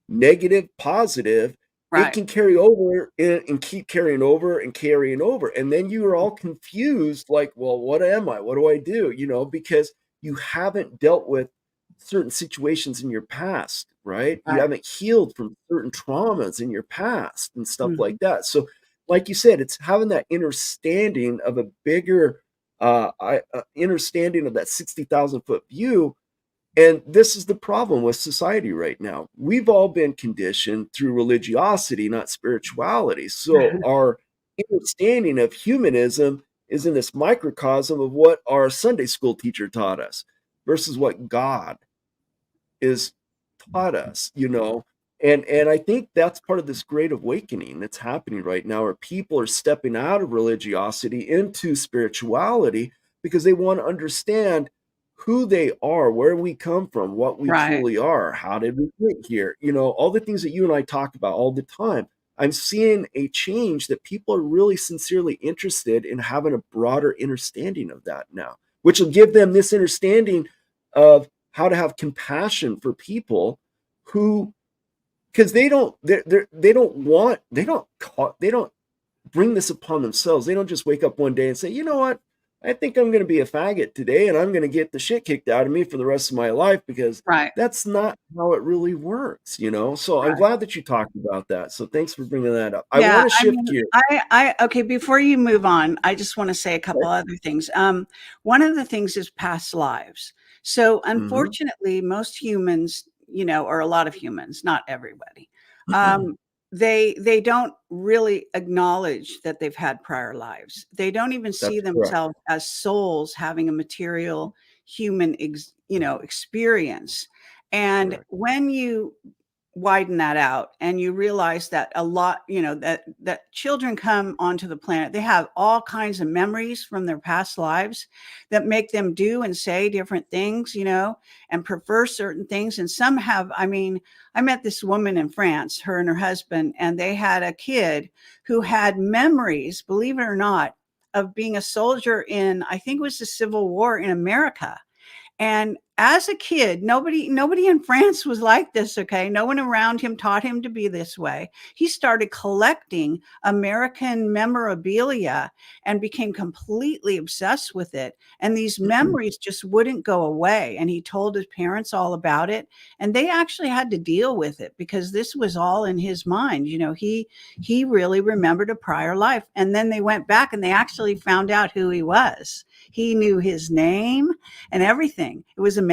negative, positive, it can carry over and keep carrying over and carrying over. And then you are all confused, like, well, what am I? What do I do? Because you haven't dealt with certain situations in your past, right? You haven't healed from certain traumas in your past and stuff like that. So, like you said, it's having that understanding of a bigger understanding of that 60,000 foot view. And this is the problem with society right now. We've all been conditioned through religiosity, not spirituality. So our understanding of humanism is in this microcosm of what our Sunday school teacher taught us versus what God is taught us, And I think that's part of this great awakening that's happening right now, where people are stepping out of religiosity into spirituality because they want to understand who they are, where we come from, what we truly are, how did we get here, all the things that you and I talk about all the time. I'm seeing a change that people are really sincerely interested in having a broader understanding of that now, which will give them this understanding of how to have compassion for people who, because they don't bring this upon themselves. They don't just wake up one day and say, you know what, I think I'm going to be a faggot today and I'm going to get the shit kicked out of me for the rest of my life, because
Right.
that's not how it really works, you know? So I'm
Right.
glad that you talked about that. So thanks for bringing that up. I
Yeah,
want to
I
shift
mean,
gears.
okay, before you move on, I just want to say a couple other things. One of the things is past lives. So
Mhm.
unfortunately, most humans, or a lot of humans, not everybody, um, they don't really acknowledge that they've had prior lives. They don't even see
That's correct.
themselves as souls having a material human, experience. And
Correct.
when you widen that out and you realize that a lot, that children come onto the planet, they have all kinds of memories from their past lives that make them do and say different things, and prefer certain things. And some have, I mean, I met this woman in France, her and her husband, and they had a kid who had memories, believe it or not, of being a soldier in, I think it was the Civil War in America. And as a kid, nobody in France was like this, okay? No one around him taught him to be this way. He started collecting American memorabilia and became completely obsessed with it. And these memories just wouldn't go away. And he told his parents all about it. And they actually had to deal with it because this was all in his mind. He really remembered a prior life. And then they went back and they actually found out who he was. He knew his name and everything. It was amazing.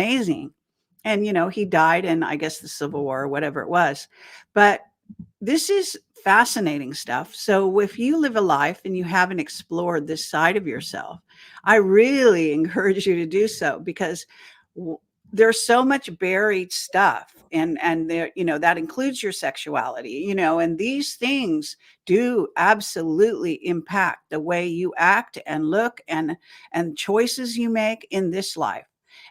And, he died in, I guess, the Civil War or whatever it was. But this is fascinating stuff. So if you live a life and you haven't explored this side of yourself, I really encourage you to do so, because there's so much buried stuff, and there, that includes your sexuality, and these things do absolutely impact the way you act and look and choices you make in this life.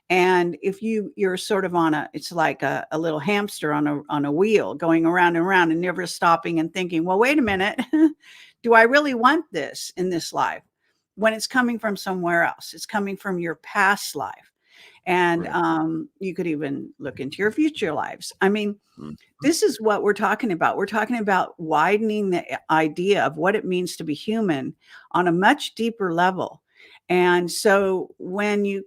And if you're sort of it's like a little hamster on a wheel going around and around and never stopping and thinking, well, wait a minute, do I really want this in this life? When it's coming from somewhere else, it's coming from your past life. And
Right.
you could even look into your future lives. I mean,
Mhm.
this is what we're talking about. We're talking about widening the idea of what it means to be human on a much deeper level. And so when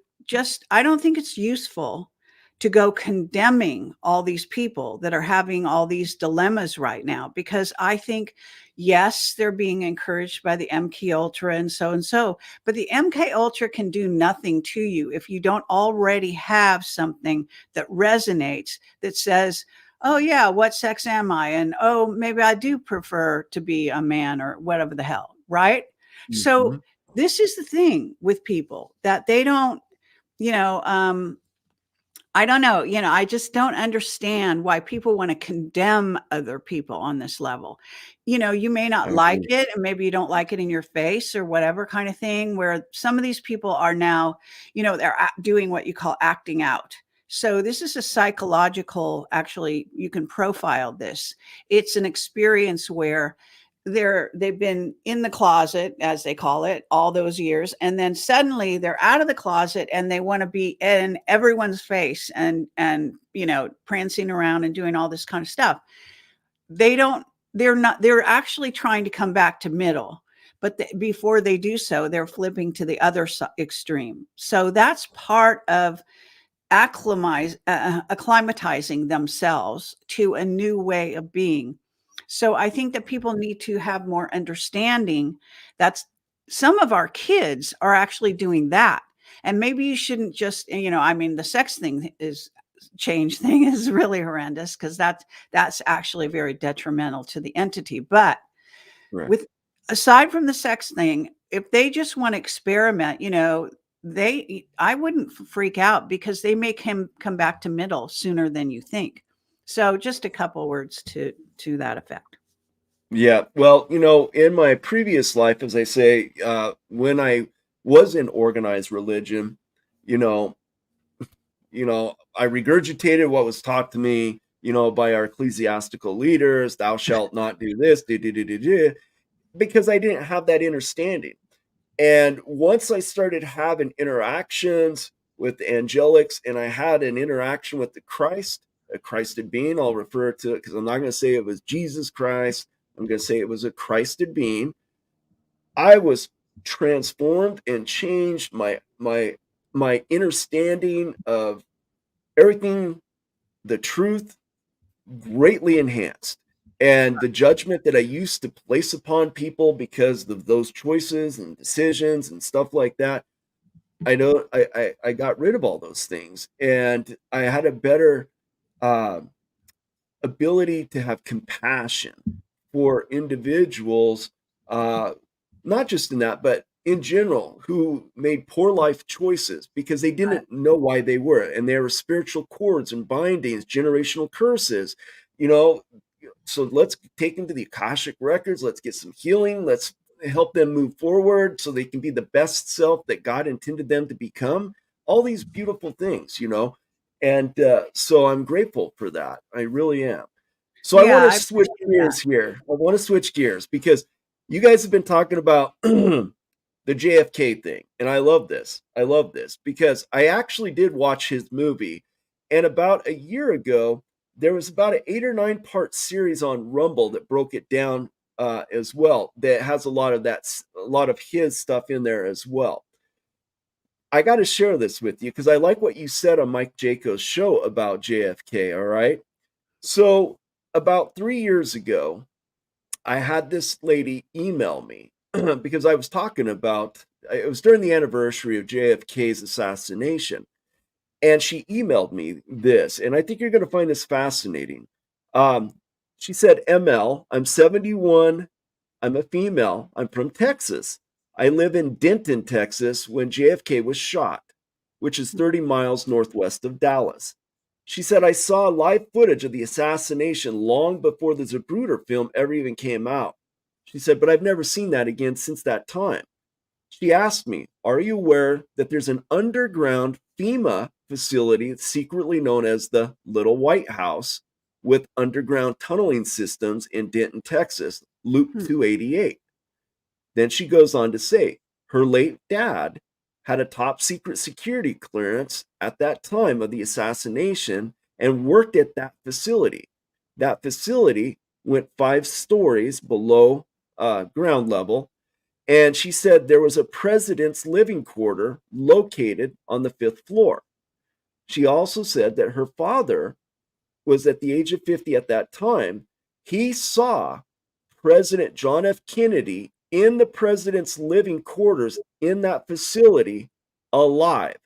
I don't think it's useful to go condemning all these people that are having all these dilemmas right now, because I think, yes, they're being encouraged by the MK Ultra and so, but the MK Ultra can do nothing to you if you don't already have something that resonates, that says, oh yeah, what sex am I? And oh, maybe I do prefer to be a man or whatever the hell, right? So
Mhm.
this is the thing with people, that they don't, you know, I don't know, I just don't understand why people want to condemn other people on this level. You may
I
not like
agree.
it, and maybe you don't like it in your face or whatever kind of thing, where some of these people are now, they're doing what you call acting out. So this is a psychological, actually, you can profile this. It's an experience where they've been in the closet, as they call it, all those years, and then suddenly they're out of the closet and they want to be in everyone's face and prancing around and doing all this kind of stuff. They don't they're not they're actually trying to come back to middle, but before they do so, they're flipping to the other extreme. So that's part of acclimatizing themselves to a new way of being. So I think that people need to have more understanding that some of our kids are actually doing that. And maybe you shouldn't just, I mean, the sex thing is change thing is really horrendous, because that's actually very detrimental to the entity. But
Correct.
with aside from the sex thing, if they just want to experiment, I wouldn't freak out, because they make him come back to middle sooner than you think. So just a couple words to that effect.
Yeah. Well, in my previous life, as I say, when I was in organized religion, you know, I regurgitated what was taught to me, by our ecclesiastical leaders. Thou shalt not do this, because I didn't have that understanding. And once I started having interactions with the angelics, and I had an interaction with the Christ, a Christed being, I'll refer to it, because I'm not going to say it was Jesus Christ. I'm going to say it was a Christed being. I was transformed and changed my understanding of everything, the truth, greatly enhanced. And the judgment that I used to place upon people because of those choices and decisions and stuff like that, I know I got rid of all those things, and I had a better uh, ability to have compassion for individuals, uh, not just in that, but in general, who made poor life choices because they didn't know why they were, and there were spiritual cords and bindings, generational curses, you know. So let's take them to the Akashic records. Let's get some healing. Let's help them move forward so they can be the best self that God intended them to become. All these beautiful things, you know. And so I'm grateful for that. I really am. So I
Yeah,
want
I
to switch
appreciate
gears here. I want to switch gears because you guys have been talking about the JFK thing. And I love this. I love this because I actually did watch his movie. And about a year ago, there was about an 8 or 9 part series on Rumble that broke it down as well. That has a lot of a lot of his stuff in there as well. I got to share this with you because I like what you said on Mike Jaco's show about JFK. All right. So about 3 years ago, I had this lady email me because I was talking about, it was during the anniversary of JFK's assassination. And she emailed me this, and I think you're going to find this fascinating. She said, ML, I'm 71. I'm a female. I'm from Texas. I live in Denton, Texas, when JFK was shot, which is 30 miles northwest of Dallas. She said, I saw live footage of the assassination long before the Zapruder film ever even came out. She said, but I've never seen that again since that time. She asked me, are you aware that there's an underground FEMA facility secretly known as the Little White House with underground tunneling systems in Denton, Texas, Loop 288? Then she goes on to say, her late dad had a top secret security clearance at that time of the assassination and worked at that facility. That facility went 5 stories below ground level. And she said there was a president's living quarter located on the 5th floor. She also said that her father was at the age of 50 at that time. He saw President John F. Kennedy in the president's living quarters in that facility alive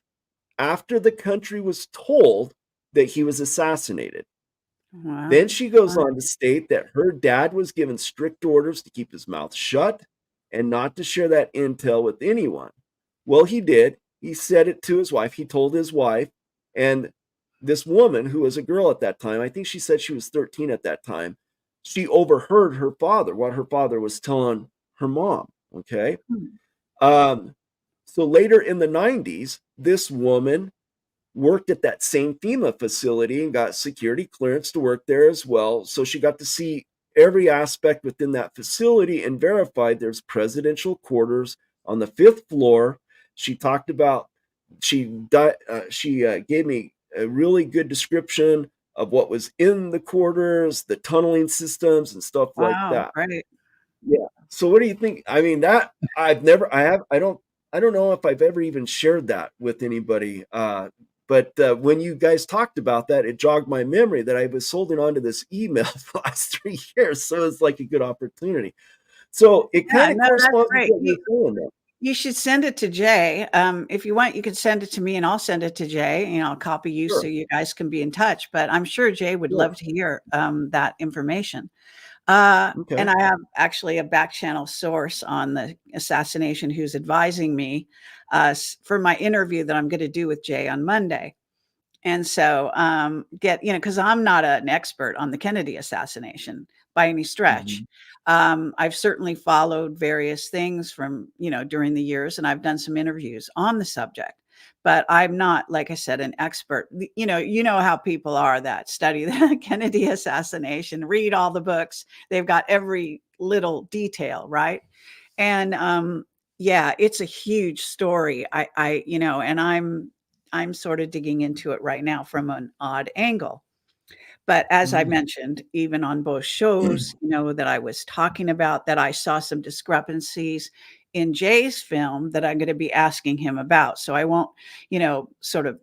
after the country was told that he was assassinated.
Wow.
Then she goes on to state that her dad was given strict orders to keep his mouth shut and not to share that intel with anyone. Well, he did. He said it to his wife. He told his wife, and this woman, who was a girl at that time, I think she said she was 13 at that time, she overheard her father, what her father was telling her mom, okay? So later in the 90s, this woman worked at that same FEMA facility and got security clearance to work there as well. So she got to see every aspect within that facility and verified there's presidential quarters on the 5th floor. She talked about, she gave me a really good description of what was in the quarters, the tunneling systems and stuff like that.
Right.
Yeah. So what do you think? I mean, that I don't know if I've ever even shared that with anybody. But when you guys talked about that, it jogged my memory that I was holding on to this email for the last 3 years. So it's like a good opportunity. So it kind of corresponds with what you're saying there.
You should send it to Jay. If you want, you can send it to me and I'll send it to Jay. You know, I'll copy you so you guys can be in touch. But I'm sure Jay would love to hear that information. And I have actually a back channel source on the assassination who's advising me for my interview that I'm going to do with Jay on Monday. And so because I'm not an expert on the Kennedy assassination by any stretch. I've certainly followed various things from, during the years, and I've done some interviews on the subject. But I'm not, like I said, an expert. You know how people are that study the Kennedy assassination, read all the books. They've got every little detail, right? And it's a huge story. And I'm sort of digging into it right now from an odd angle. But as I mentioned, even on both shows, that I was talking about, that I saw some discrepancies in Jay's film that I'm going to be asking him about. So I won't, sort of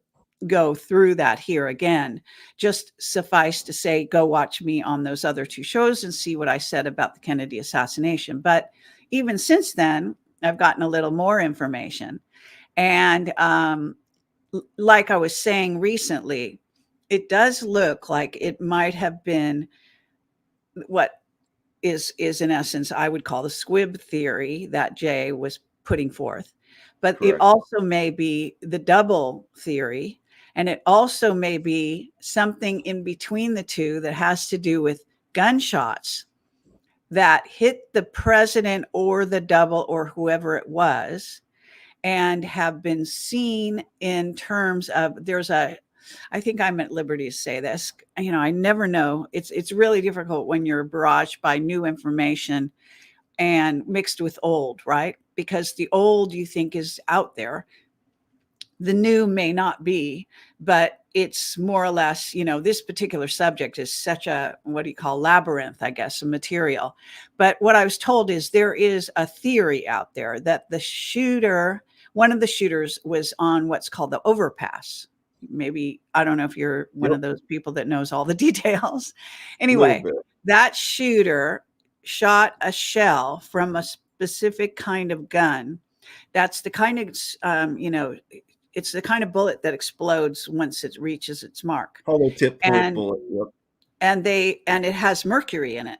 go through that here again. Just suffice to say, go watch me on those other 2 shows and see what I said about the Kennedy assassination. But even since then, I've gotten a little more information. And like I was saying recently, it does look like it might have been what is in essence, I would call the squib theory that Jay was putting forth. But
Correct.
It also may be the double theory. And it also may be something in between the two that has to do with gunshots that hit the president or the double or whoever it was, and have been seen in terms of, I think I'm at liberty to say this, I never know. It's really difficult when you're barraged by new information and mixed with old, right? Because the old you think is out there. The new may not be, but it's more or less, this particular subject is such a, what do you call, labyrinth, I guess, of material. But what I was told is there is a theory out there that one of the shooters was on what's called the overpass. Maybe, I don't know if you're one of those people that knows all the details. Anyway, that shooter shot a shell from a specific kind of gun. That's the kind of, it's the kind of bullet that explodes once it reaches its mark.
Hollow tip point bullet. Yep.
And it has mercury in it.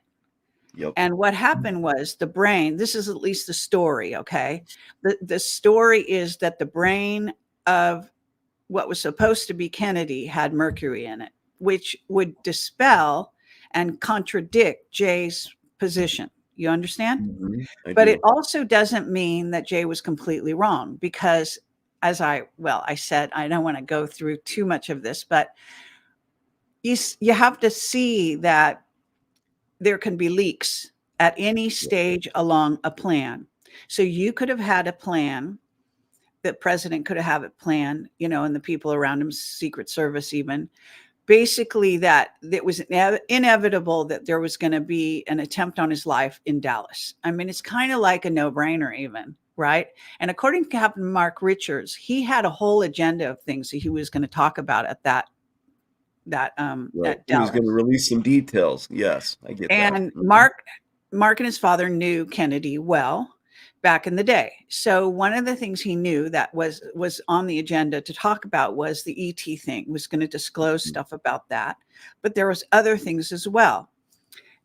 Yep.
And what happened was the brain, this is at least the story, okay? The story is that the brain of what was supposed to be Kennedy had mercury in it, which would dispel and contradict Jay's position. You understand?
Mm-hmm.
But it also doesn't mean that Jay was completely wrong, because as I said, I don't want to go through too much of this, but you have to see that there can be leaks at any stage along a plan. So you could have had a plan, the president could have it planned, and the people around him, Secret Service even, basically that it was inevitable that there was going to be an attempt on his life in Dallas. I mean, it's kind of like a no-brainer even, right? And according to Captain Mark Richards, he had a whole agenda of things that he was going to talk about at that at
He
Dallas.
was going to release some details. Yes, I get that.
And Mark and his father knew Kennedy well back in the day. So one of the things he knew that was on the agenda to talk about was the ET thing, was going to disclose stuff about that. But there was other things as well.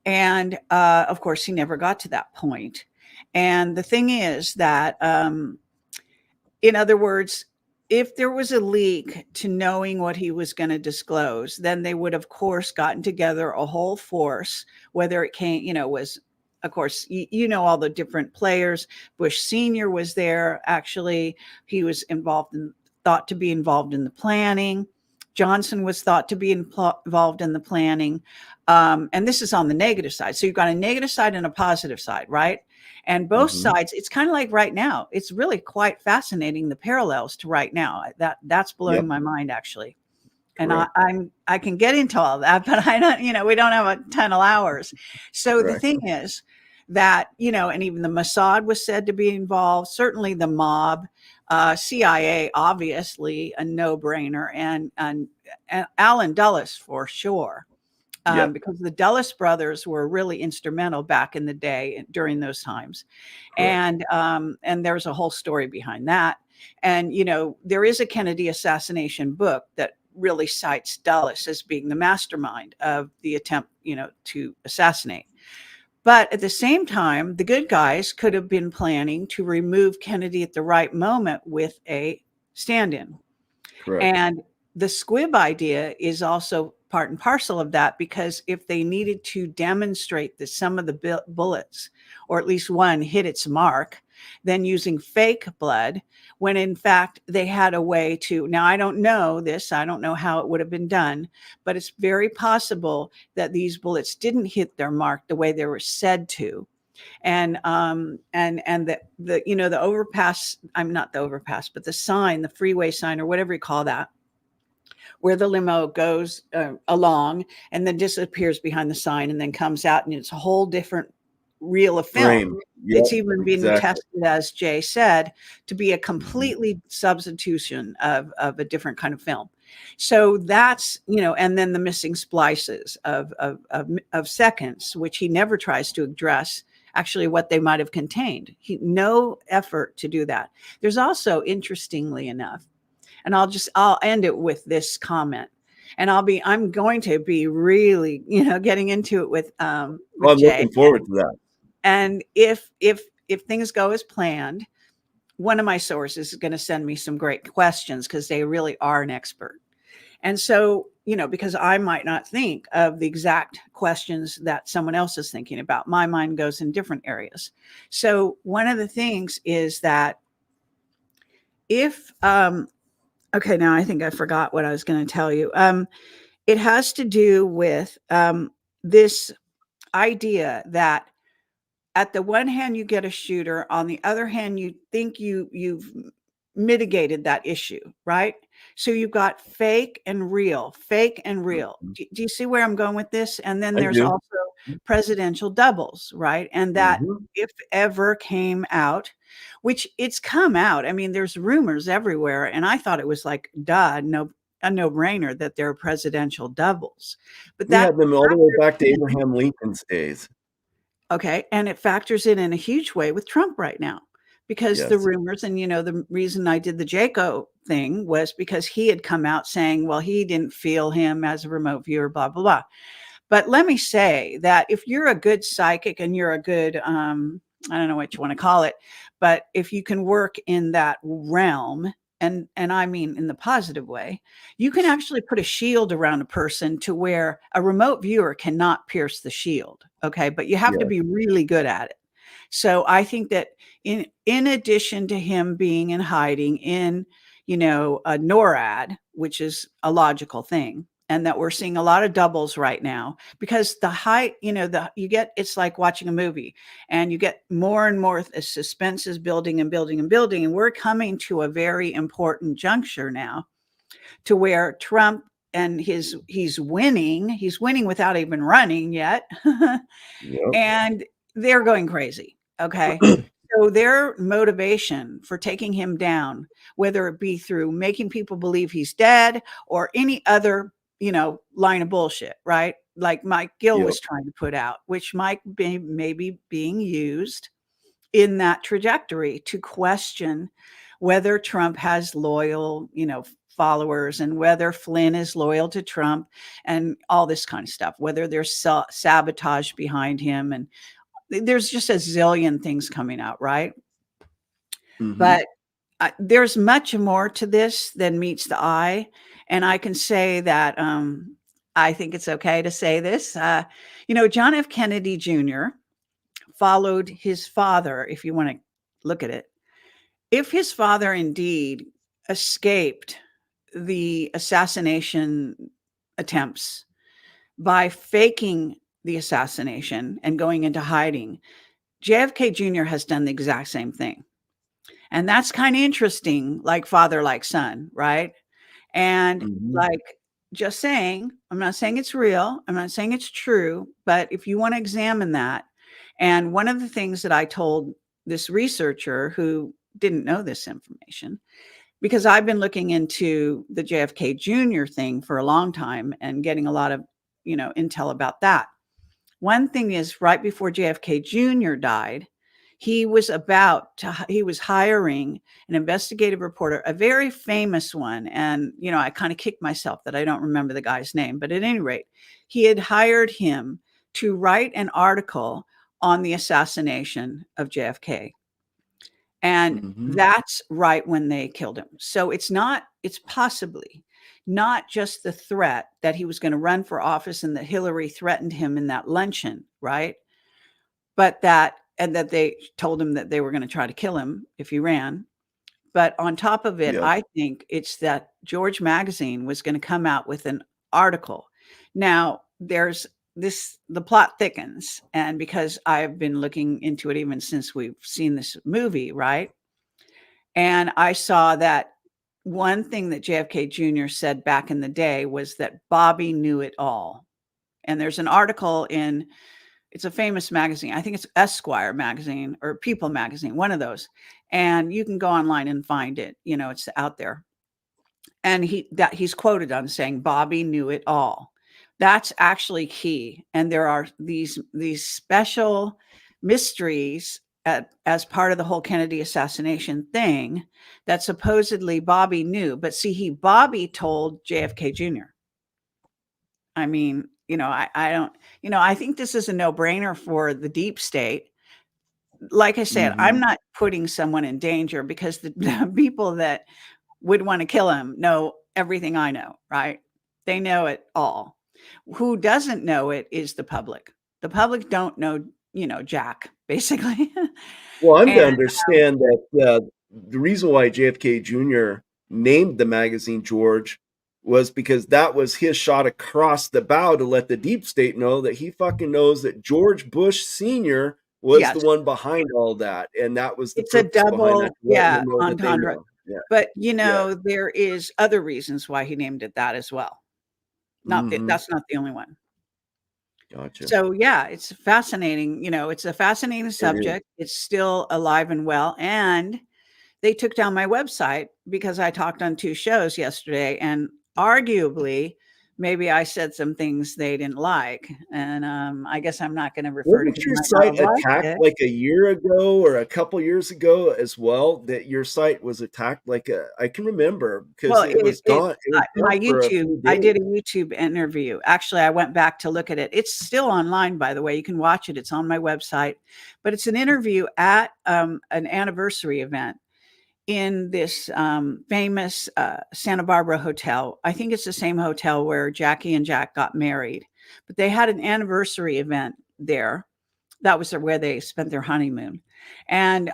And of course, he never got to that point. And the thing is that, in other words, if there was a leak to knowing what he was going to disclose, then they would, of course, gotten together a whole force, whether it came, was, of course, all the different players. Bush Sr. was there. Actually, he was thought to be involved in the planning. Johnson was thought to be involved in the planning. And this is on the negative side. So you've got a negative side and a positive side, right? And both sides, it's kind of like right now. It's really quite fascinating, the parallels to right now. That's blowing my mind, actually. And I can get into all that, but I don't, we don't have a ton of hours. So the thing is that, and even the Mossad was said to be involved, certainly the mob, CIA, obviously a no-brainer, and Allen Dulles for sure. Because the Dulles brothers were really instrumental back in the day during those times. And there's a whole story behind that. And, there is a Kennedy assassination book that really cites Dulles as being the mastermind of the attempt, to assassinate. But at the same time, the good guys could have been planning to remove Kennedy at the right moment with a stand-in. And the squib idea is also part and parcel of that, because if they needed to demonstrate that some of the bullets, or at least one, hit its mark, then using fake blood, when in fact they had a way to, now I don't know this, I don't know how it would have been done, but it's very possible that these bullets didn't hit their mark the way they were said to. And the overpass, I'm not the overpass, but the sign, the freeway sign, or whatever you call that, where the limo goes along and then disappears behind the sign and then comes out, and it's a whole different reel of film. it's even been
exactly.
tested, as Jay said, to be a completely substitution of a different kind of film. So that's, and then the missing splices of seconds, which he never tries to address actually what they might have contained. No effort to do that. There's also, interestingly enough, and I'll end it with this comment, and I'm going to be really, getting into it with
I'm
Jay.
looking forward to that.
And if things go as planned, one of my sources is going to send me some great questions, because they really are an expert. And so, because I might not think of the exact questions that someone else is thinking about. My mind goes in different areas. So one of the things is that if, okay, now I think I forgot what I was going to tell you. It has to do with this idea that at the one hand, you get a shooter. On the other hand, you think you've mitigated that issue, right? So you've got fake and real. Do you see where I'm going with this? And then there's also presidential doubles, right? And that, if ever came out, which it's come out. I mean, there's rumors everywhere, and I thought it was like, a no-brainer that there are presidential doubles. But
we had them all the way back to Abraham Lincoln's days.
Okay. And it factors in a huge way with Trump right now, because the rumors, and the reason I did the Jaco thing was because he had come out saying, well, he didn't feel him as a remote viewer, blah, blah, blah. But let me say that if you're a good psychic and you're a good, I don't know what you want to call it, but if you can work in that realm, and I mean in the positive way, you can actually put a shield around a person to where a remote viewer cannot pierce the shield. Okay. But you have to be really good at it. So I think that in addition to him being in hiding in, a NORAD, which is a logical thing, and that we're seeing a lot of doubles right now, because the height, it's like watching a movie, and you get more and more, the suspense is building and building and building. And we're coming to a very important juncture now, to where Trump and he's winning without even running yet. And they're going crazy. Okay. So their motivation for taking him down, whether it be through making people believe he's dead or any other, line of bullshit, right? Like Mike Gill was trying to put out, which might be maybe being used in that trajectory to question whether Trump has loyal, followers, and whether Flynn is loyal to Trump, and all this kind of stuff, whether there's sabotage behind him. And there's just a zillion things coming out, right? But there's much more to this than meets the eye. And I can say that I think it's okay to say this. John F. Kennedy Jr. followed his father, if you want to look at it. If his father indeed escaped the assassination attempts by faking the assassination and going into hiding, JFK Jr. has done the exact same thing. And that's kind of interesting, like father, like son, right? And like, just saying, I'm not saying it's real, I'm not saying it's true, but if you want to examine that. And one of the things that I told this researcher who didn't know this information, because I've been looking into the JFK Jr. thing for a long time and getting a lot of, intel about that. One thing is, right before JFK Jr. died, he was hiring an investigative reporter, a very famous one. And, I kind of kicked myself that I don't remember the guy's name, but at any rate, he had hired him to write an article on the assassination of JFK. And that's right when they killed him. So it's possibly not just the threat that he was going to run for office and that Hillary threatened him in that luncheon, right? But that they told him that they were going to try to kill him if he ran. But on top of it, I think it's that George Magazine was going to come out with an article. Now, there's the plot thickens. And because I've been looking into it even since we've seen this movie, right? And I saw that one thing that JFK Jr. said back in the day was that Bobby knew it all. And there's an article in It's a famous magazine. I think it's Esquire magazine or People magazine, one of those. And you can go online and find it. You know, it's out there. And he's quoted on saying Bobby knew it all. That's actually key. And there are these special mysteries as part of the whole Kennedy assassination thing that supposedly Bobby knew. But see, Bobby told JFK Jr. I mean, you know, I don't, you know, I think this is a no-brainer for the deep state. Like I said, I'm not putting someone in danger because the people that would want to kill him know everything I know, right? They know it all. Who doesn't know it is the public. The public don't know, you know, Jack, basically.
Well, I'm to understand that the reason why JFK Jr. named the magazine George was because that was his shot across the bow to let the deep state know that he fucking knows that George Bush Sr. was the one behind all that. And that was the
it's a double, entendre.
Yeah.
But, you know, there is other reasons why he named it that as well. That's not the only one.
Gotcha.
So, yeah, it's fascinating. You know, it's a fascinating subject. It's still alive and well. And they took down my website because I talked on 2 shows yesterday. And arguably, maybe I said some things they didn't like. And I guess I'm not going to refer to
your site attacked like a year ago or a couple years ago as well, that your site was attacked like I can remember because it was gone.
My YouTube, I did a YouTube interview. Actually, I went back to look at it. It's still online, by the way. You can watch it. It's on my website. But it's an interview at an anniversary event in this famous Santa Barbara hotel. I think it's the same hotel where Jackie and Jack got married, but they had an anniversary event there. That was where they spent their honeymoon. And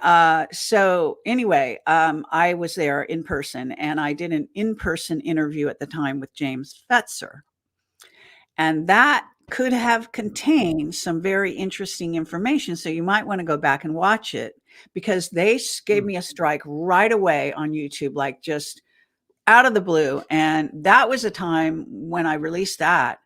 so anyway, I was there in person, and I did an in-person interview at the time with James Fetzer. And that could have contained some very interesting information. So you might want to go back and watch it, because they gave me a strike right away on YouTube, like just out of the blue. And that was a time when I released that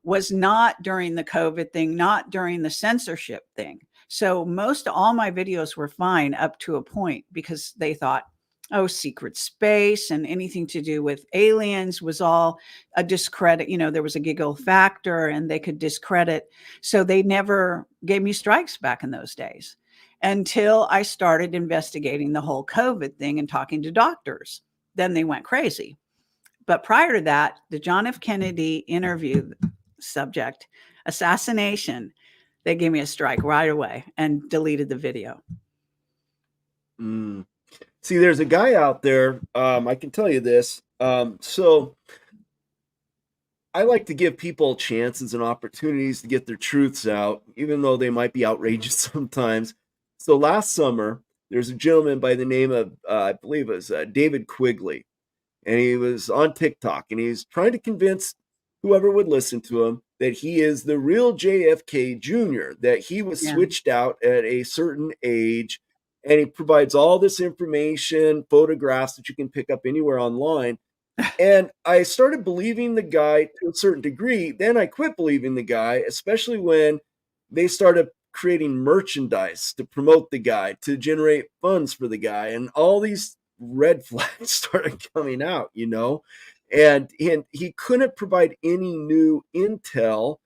was not during the COVID thing, not during the censorship thing. So all my videos were fine up to a point, because they thought, oh, secret space and anything to do with aliens was all a discredit. You know, there was a giggle factor and they could discredit. So they never gave me strikes back in those days until I started investigating the whole COVID thing and talking to doctors. Then they went crazy. But prior to that, the John F. Kennedy interview subject, assassination, they gave me a strike right away and deleted the video.
See, there's a guy out there, I can tell you this. So I like to give people chances and opportunities to get their truths out, even though they might be outrageous sometimes. So last summer, there's a gentleman by the name of, I believe it was David Quigley, and he was on TikTok, and he's trying to convince whoever would listen to him that he is the real JFK Jr., that he was switched out at a certain age. And he provides all this information, photographs that you can pick up anywhere online. And I started believing the guy to a certain degree. Then I quit believing the guy, especially when they started creating merchandise to promote the guy, to generate funds for the guy. And all these red flags started coming out, you know. And he couldn't provide any new intel.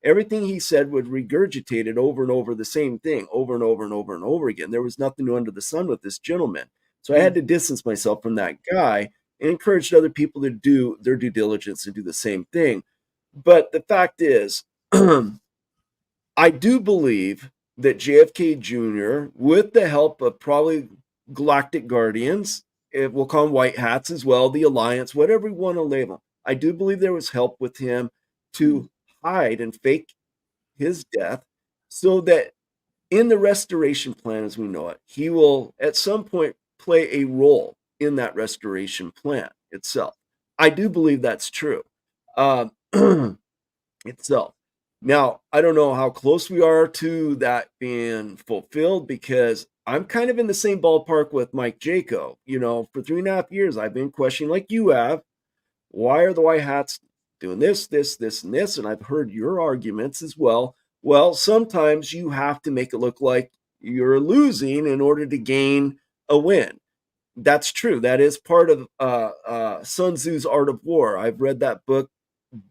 Everything he said would regurgitate it over and over, the same thing over and over and over and over again. There was nothing new under the sun with this gentleman. So I had to distance myself from that guy and encouraged other people to do their due diligence and do the same thing. But the fact is, I do believe that JFK Jr., with the help of probably Galactic Guardians, we'll call them white hats as well, the Alliance, whatever you want to label, I do believe there was help with him to hide and fake his death, so that in the restoration plan as we know it, he will at some point play a role in that restoration plan itself. I do believe that's true itself. Now, I don't know how close we are to that being fulfilled, because I'm kind of in the same ballpark with Mike Jaco. You know, for 3.5 years, I've been questioning, like you have, why are the white hats doing this, and this, and I've heard your arguments as well. Well, sometimes you have to make it look like you're losing in order to gain a win. That's true. That is part of Sun Tzu's Art of War. I've read that book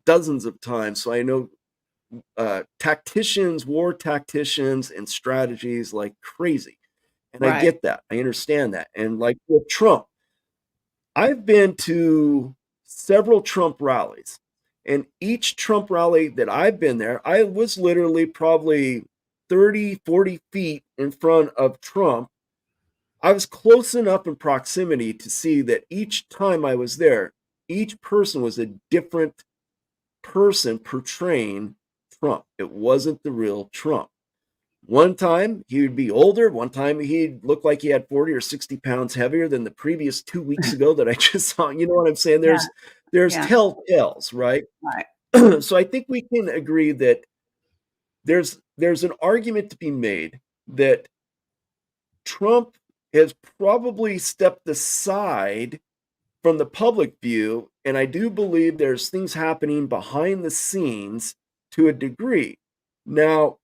dozens of times, so I know tacticians, war tacticians, and strategies like crazy. And I
Right.
get that. I understand that. And like with Trump, I've been to several Trump rallies, and each Trump rally that I've been there, I was literally probably 30, 40 feet in front of Trump. I was close enough in proximity to see that each time I was there, each person was a different person portraying Trump. It wasn't the real Trump. One time he would be older. One time he'd look like he had 40 or 60 pounds heavier than the previous 2 weeks ago that I just saw. You know what I'm saying?
Yeah.
There's
Yeah.
telltales, right?
Right.
So I think we can agree that there's an argument to be made that Trump has probably stepped aside from the public view, and I do believe there's things happening behind the scenes to a degree. Now,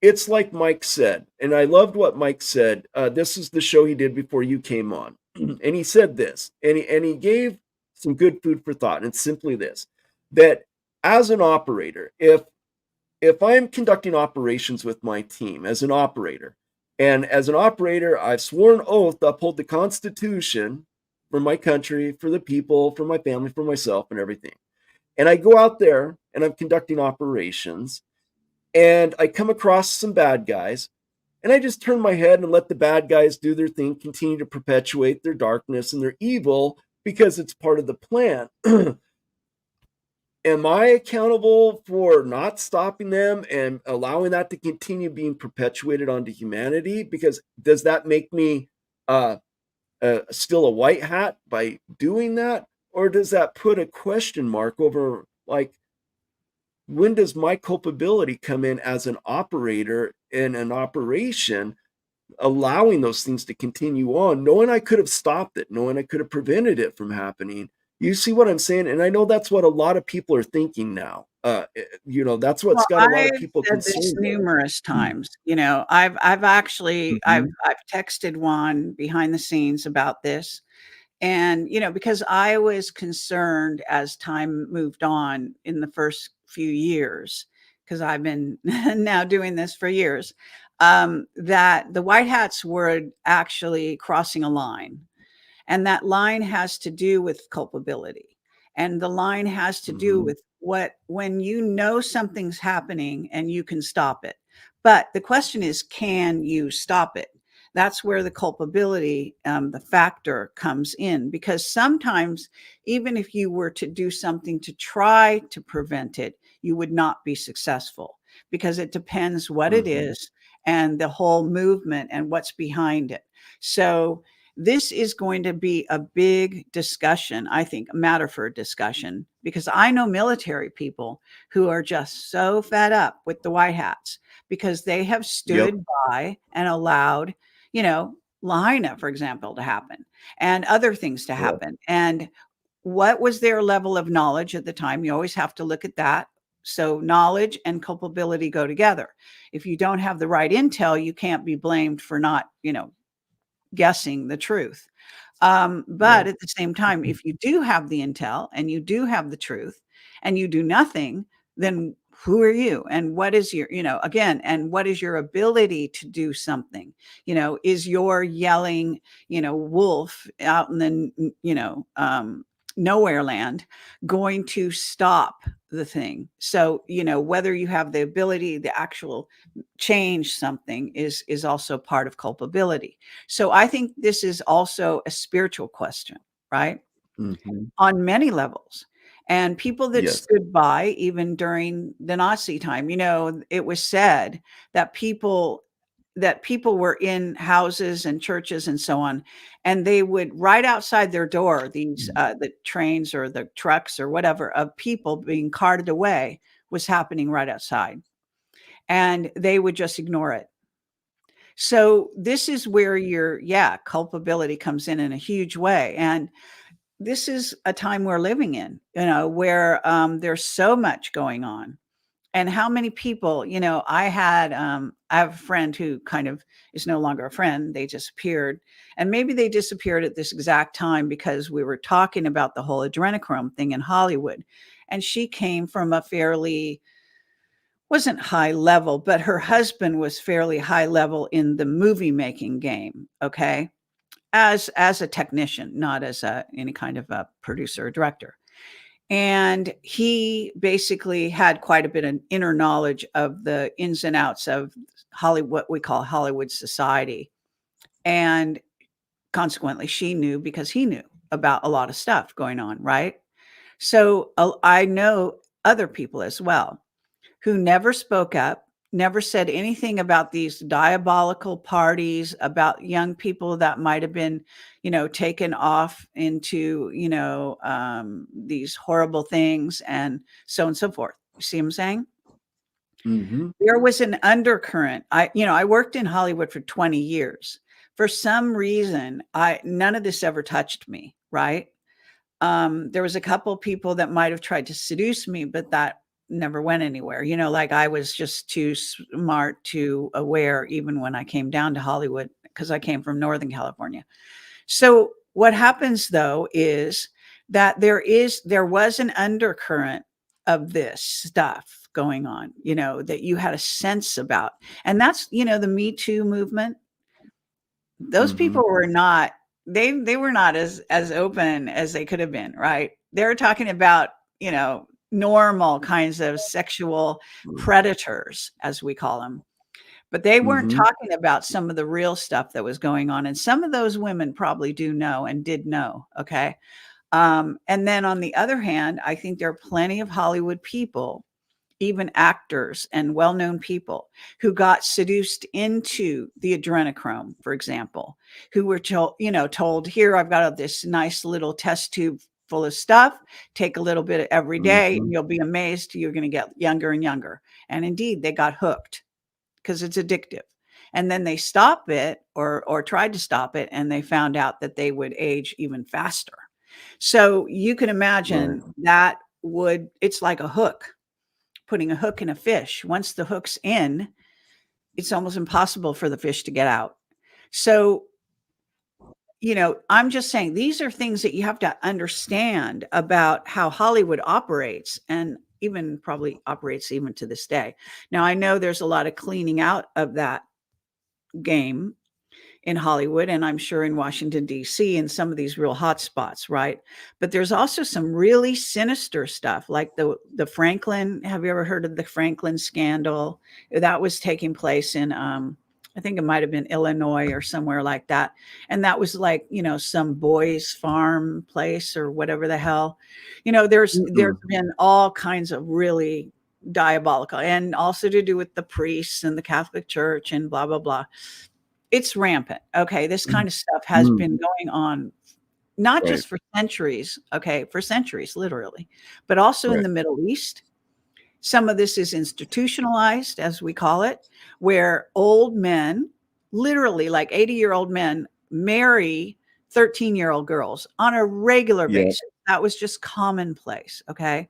it's like Mike said, and I loved what Mike said. This is the show he did before you came on, and he said this, and he gave some good food for thought, and it's simply this: that as an operator, if I'm conducting operations with my team as an operator, and as an operator, I've sworn oath to uphold the Constitution for my country, for the people, for my family, for myself, and everything. And I go out there and I'm conducting operations, and I come across some bad guys, and I just turn my head and let the bad guys do their thing, continue to perpetuate their darkness and their evil because it's part of the plan. Am I accountable for not stopping them and allowing that to continue being perpetuated onto humanity? Because does that make me still a white hat by doing that? Or does that put a question mark over, like, when does my culpability come in as an operator in an operation, allowing those things to continue on, knowing I could have stopped it, knowing I could have prevented it from happening? You see what I'm saying? And I know that's what a lot of people are thinking now. That's what's
Well,
got a lot of
I've
people
said this
concerned.
numerous times. I've actually I've texted Juan behind the scenes about this. And, because I was concerned as time moved on in the first few years, because I've been now doing this for years, that the white hats were actually crossing a line. And that line has to do with culpability. And the line has to do with when you know something's happening and you can stop it. But the question is, can you stop it? That's where the culpability, the factor comes in, because sometimes even if you were to do something to try to prevent it, you would not be successful, because it depends what it is and the whole movement and what's behind it. So this is going to be a big discussion, I think, a matter for a discussion, because I know military people who are just so fed up with the white hats because they have stood by and allowed, Lahaina, for example, to happen and other things to happen. And what was their level of knowledge at the time? You always have to look at that. So knowledge and culpability go together. If you don't have the right intel, you can't be blamed for not, guessing the truth. But at the same time, if you do have the intel and you do have the truth and you do nothing, then who are you? And what is your, and what is your ability to do something? Is your yelling, wolf out in the, nowhere land going to stop the thing? So, whether you have the ability, the actual change something is also part of culpability. So I think this is also a spiritual question, right? On many levels. And people that stood by even during the Nazi time, it was said that people were in houses and churches and so on, and they would, right outside their door, these the trains or the trucks or whatever of people being carted away was happening right outside, and they would just ignore it. So this is where your culpability comes in a huge way. And this is a time we're living in, where there's so much going on. And how many people, I have a friend who kind of is no longer a friend. They disappeared. And maybe they disappeared at this exact time because we were talking about the whole adrenochrome thing in Hollywood. And she came from a fairly, wasn't high level, but her husband was fairly high level in the movie making game. Okay. As a technician, not as any kind of a producer or director. And he basically had quite a bit of inner knowledge of the ins and outs of Hollywood, what we call Hollywood society. And consequently, she knew because he knew about a lot of stuff going on, right? So I know other people as well who never spoke up, never said anything about these diabolical parties, about young people that might have been, taken off into, these horrible things and so on and so forth. You see what I'm saying?
Mm-hmm.
There was an undercurrent. I worked in Hollywood for 20 years. For some reason, none of this ever touched me, right? There was a couple people that might have tried to seduce me, but that never went anywhere. Like I was just too smart, too aware, even when I came down to Hollywood, because I came from Northern California. So what happens though is that there was an undercurrent of this stuff going on, that you had a sense about. And that's, the Me Too movement. Those people were not, they were not as open as they could have been, right? They were talking about, normal kinds of sexual predators, as we call them. But they weren't talking about some of the real stuff that was going on. And some of those women probably do know and did know. Okay. And then on the other hand, I think there are plenty of Hollywood people, even actors and well-known people who got seduced into the adrenochrome, for example, who were told, here, I've got this nice little test tube full of stuff, take a little bit every day and you'll be amazed. You're going to get younger and younger. And indeed, they got hooked because it's addictive. And then they stop it or tried to stop it. And they found out that they would age even faster. So you can imagine that it's like a hook, putting a hook in a fish. Once the hook's in, it's almost impossible for the fish to get out. So, I'm just saying these are things that you have to understand about how Hollywood operates and even probably operates even to this day. Now, I know there's a lot of cleaning out of that game in Hollywood, and I'm sure in Washington, D.C., and some of these real hot spots, right? But there's also some really sinister stuff, like the Franklin. Have you ever heard of the Franklin scandal? That was taking place in, I think it might have been Illinois or somewhere like that. And that was like, some boys' farm place or whatever the hell. There's been all kinds of really diabolical, and also to do with the priests and the Catholic Church and blah, blah, blah. It's rampant. Okay. This kind of stuff has been going on, not just for centuries. Okay. For centuries, literally, but also in the Middle East. Some of this is institutionalized, as we call it, where old men, literally like 80-year-old men, marry 13-year-old girls on a regular basis. That was just commonplace. Okay.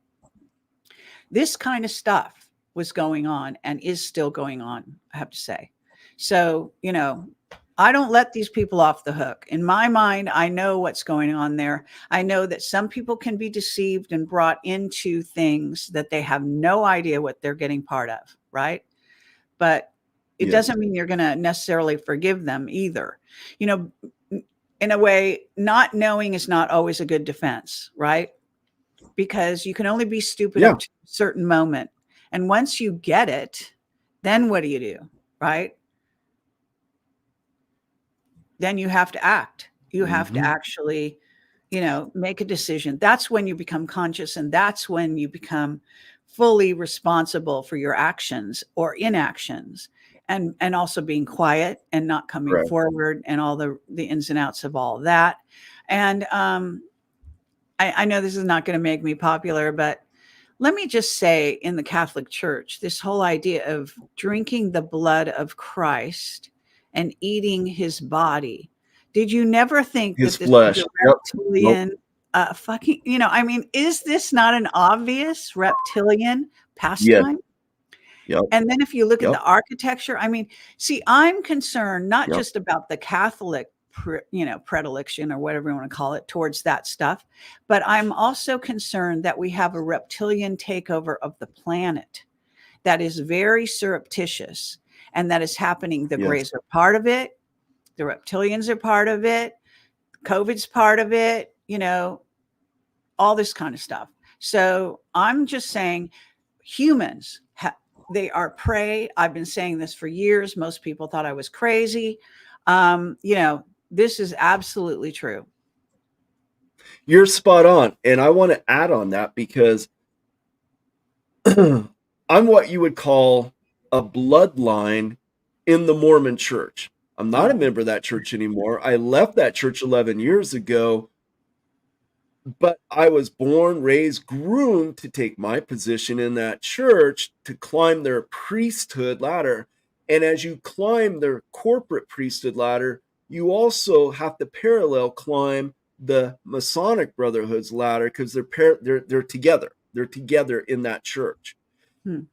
This kind of stuff was going on and is still going on, I have to say. So, I don't let these people off the hook. In my mind, I know what's going on there. I know that some people can be deceived and brought into things that they have no idea what they're getting part of, right? But it doesn't mean you're going to necessarily forgive them either. In a way, not knowing is not always a good defense, right? Because you can only be stupid up to a certain moment. And once you get it, then what do you do, right? Then you have to act. You have to actually, make a decision. That's when you become conscious, and that's when you become fully responsible for your actions or inactions, and also being quiet and not coming forward and all the ins and outs of all of that. And I know this is not going to make me popular, but let me just say, in the Catholic Church, this whole idea of drinking the blood of Christ and eating his body. Did you never think
his
that this
flesh,
was a reptilian fucking, is this not an obvious reptilian pastime?
Yep.
And then if you look at
Yep.
the architecture, I mean, see, I'm concerned not
Yep.
just about the Catholic, predilection or whatever you want to call it towards that stuff, but I'm also concerned that we have a reptilian takeover of the planet that is very surreptitious and that is happening. The
Yes.
Greys are part of it. The reptilians are part of it. COVID's part of it, all this kind of stuff. So I'm just saying humans, they are prey. I've been saying this for years. Most people thought I was crazy. This is absolutely true.
You're spot on. And I want to add on that because I'm what you would call a bloodline in the Mormon church. I'm not a member of that church anymore. I left that church 11 years ago, but I was born, raised, groomed to take my position in that church to climb their priesthood ladder. And as you climb their corporate priesthood ladder, you also have to parallel climb the Masonic Brotherhood's ladder because they're together. They're together in that church.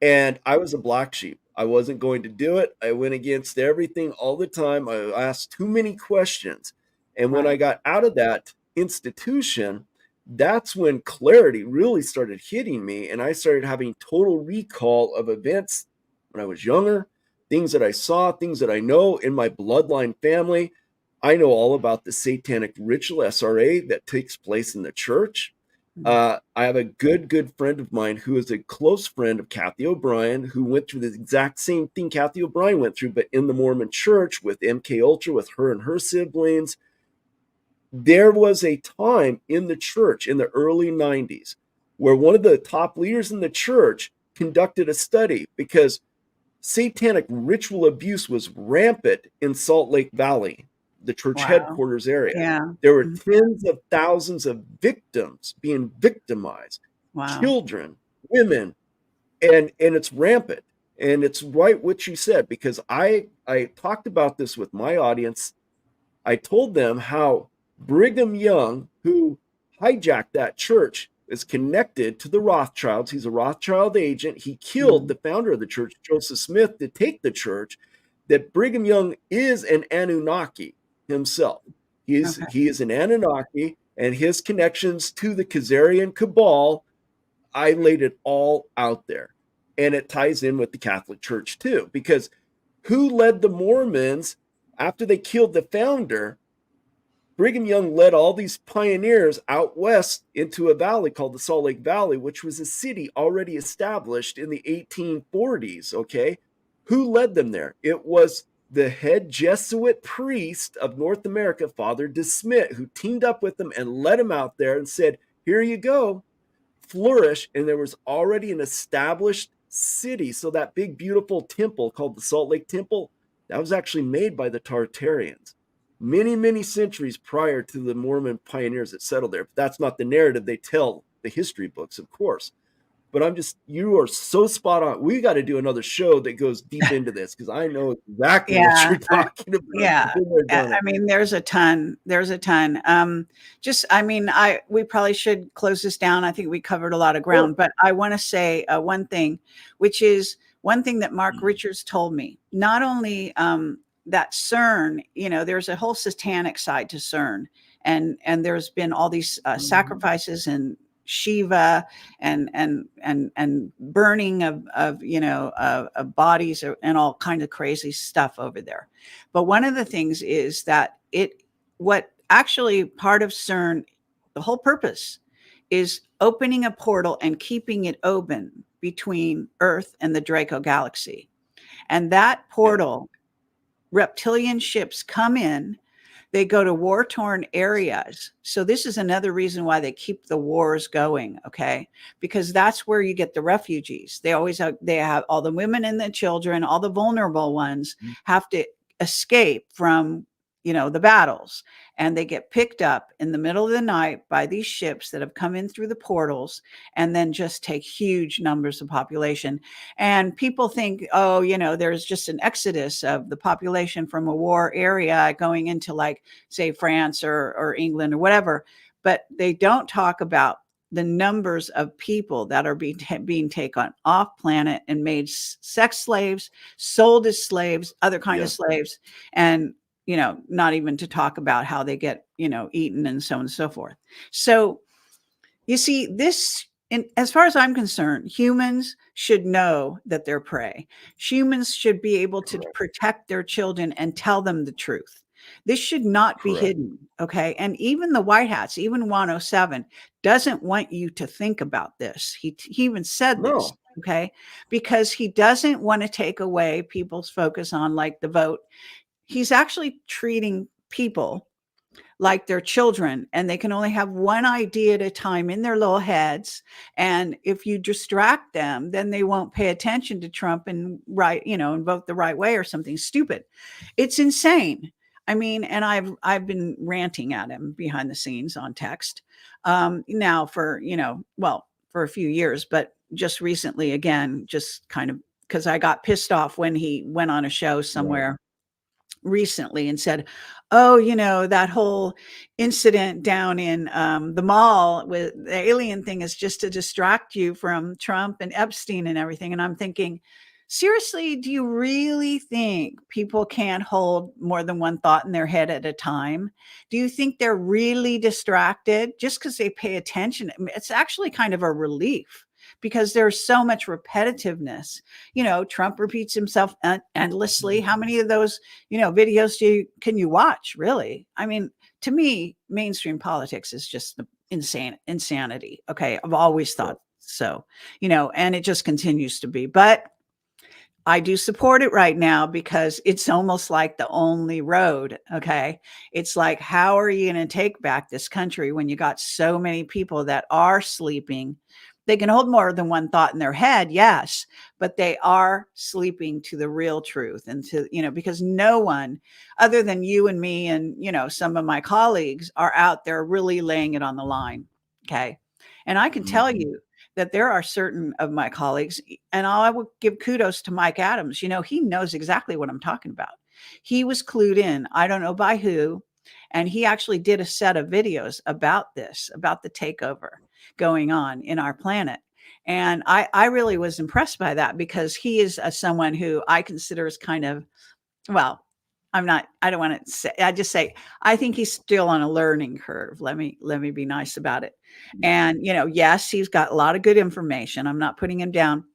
And I was a black sheep. I wasn't going to do it. I went against everything all the time. I asked too many questions. And when I got out of that institution, that's when clarity really started hitting me. And I started having total recall of events when I was younger, things that I saw, things that I know in my bloodline family. I know all about the satanic ritual SRA that takes place in the church. I have a good friend of mine who is a close friend of Kathy O'Brien, who went through the exact same thing Kathy O'Brien went through, but in the Mormon church with MK Ultra, with her and her siblings. There was a time in the church in the early 90s where one of the top leaders in the church conducted a study because satanic ritual abuse was rampant in Salt Lake Valley, the church headquarters area.
Yeah.
There were tens of thousands of victims being victimized, children, women, and it's rampant. And it's right what you said, because I talked about this with my audience. I told them how Brigham Young, who hijacked that church, is connected to the Rothschilds. He's a Rothschild agent. He killed the founder of the church, Joseph Smith, to take the church. That Brigham Young is an Anunnaki himself. He is an Anunnaki, and his connections to the Khazarian cabal, I laid it all out there. And it ties in with the Catholic Church too, because who led the Mormons after they killed the founder? Brigham Young led all these pioneers out west into a valley called the Salt Lake Valley, which was a city already established in the 1840s, okay? Who led them there? It was the head Jesuit priest of North America, Father DeSmit, who teamed up with them and led them out there and said, here you go, flourish. And there was already an established city. So that big, beautiful temple called the Salt Lake Temple, that was actually made by the Tartarians many centuries prior to the Mormon pioneers that settled there. But that's not the narrative they tell the history books, of course. But you are so spot on. We got to do another show that goes deep into this, because I know exactly what you're talking about.
I mean, there's a ton. We probably should close this down. I think we covered a lot of ground, but I want to say one thing, which is one thing that Mark Richards told me. Not only that CERN, there's a whole satanic side to CERN, and there's been all these sacrifices and Shiva and burning of bodies and all kinds of crazy stuff over there. But one of the things is that what actually part of CERN, the whole purpose is opening a portal and keeping it open between Earth and the Draco galaxy. And that portal, reptilian ships come in. They go to war-torn areas. So this is another reason why they keep the wars going, okay? Because that's where you get the refugees. They have all the women and the children, all the vulnerable ones have to escape from, the battles. And they get picked up in the middle of the night by these ships that have come in through the portals and then just take huge numbers of population. And people think, there's just an exodus of the population from a war area going into, like, say, France or England or whatever. But they don't talk about the numbers of people that are being taken off planet and made sex slaves, sold as slaves, other kind of slaves, and not even to talk about how they get eaten and so on and so forth. So you see, this, as far as I'm concerned, humans should know that they're prey. Humans should be able to protect their children and tell them the truth. This should not be hidden, okay? And even the White Hats, even 107, doesn't want you to think about this. He even said this, okay? Because he doesn't want to take away people's focus on, like, the vote. He's actually treating people like their children, and they can only have one idea at a time in their little heads. And if you distract them, then they won't pay attention to Trump and and vote the right way or something stupid. It's insane. I mean, and I've been ranting at him behind the scenes on text now for, for a few years, but just recently, again, just kind of because I got pissed off when he went on a show somewhere recently and said, oh, that whole incident down in the mall with the alien thing is just to distract you from Trump and Epstein and everything. And I'm thinking, seriously, do you really think people can't hold more than one thought in their head at a time? Do you think they're really distracted just because they pay attention? It's actually kind of a relief, because there's so much repetitiveness. Trump repeats himself endlessly. How many of those, videos can you watch, really? I mean, to me, mainstream politics is just the insanity. Okay. I've always thought so, and it just continues to be. But I do support it right now because it's almost like the only road. Okay. It's like, how are you going to take back this country when you got so many people that are sleeping? They can hold more than one thought in their head, yes, but they are sleeping to the real truth, and to, because no one other than you and me and, some of my colleagues are out there really laying it on the line. Okay. And I can tell you that there are certain of my colleagues, and I would give kudos to Mike Adams. He knows exactly what I'm talking about. He was clued in. I don't know by who. And he actually did a set of videos about this, about the takeover going on in our planet. And I really was impressed by that, because he is someone who I consider is kind of, I don't want to say, I just say, I think he's still on a learning curve. Let me be nice about it. And, yes, he's got a lot of good information. I'm not putting him down,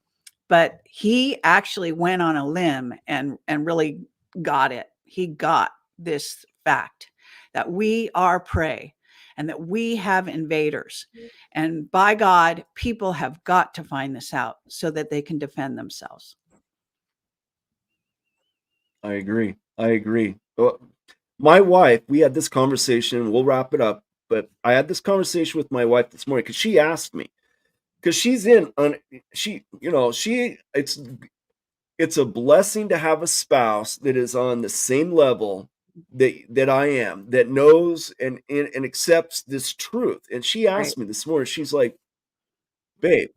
but he actually went on a limb and really got it. He got this fact that we are prey and that we have invaders. And by God, people have got to find this out so that they can defend themselves.
I agree. Well, my wife, we had this conversation, we'll wrap it up, but I had this conversation with my wife this morning because she asked me, because she's it's a blessing to have a spouse that is on the same level that I am, that knows and accepts this truth. And she asked me this morning, she's like, babe,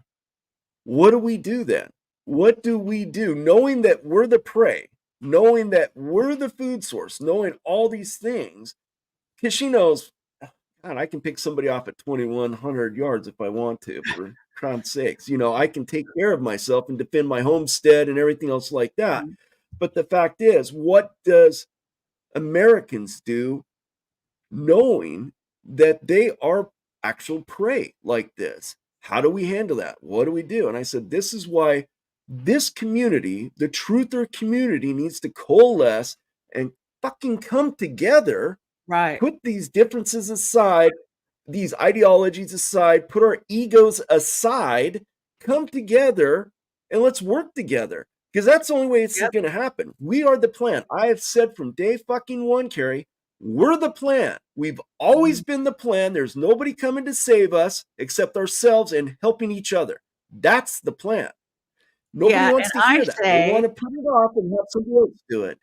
what do we do then? What do we do? Knowing that we're the prey, knowing that we're the food source, knowing all these things, because she knows, God, I can pick somebody off at 2,100 yards if I want to, for crown's sakes. I can take care of myself and defend my homestead and everything else like that. But the fact is, what does Americans do knowing that they are actual prey like this? How do we handle that? What do we do? And I said, this is why this community, the truther community, needs to coalesce and fucking come together.
Right.
Put these differences aside, these ideologies aside, put our egos aside, come together, and let's work together. Because that's the only way it's going to happen. We are the plan. I have said from day fucking one, Kerry, we're the plan. We've always been the plan. There's nobody coming to save us except ourselves and helping each other. That's the plan. Nobody wants to hear that. They want to put it off and have somebody else do it.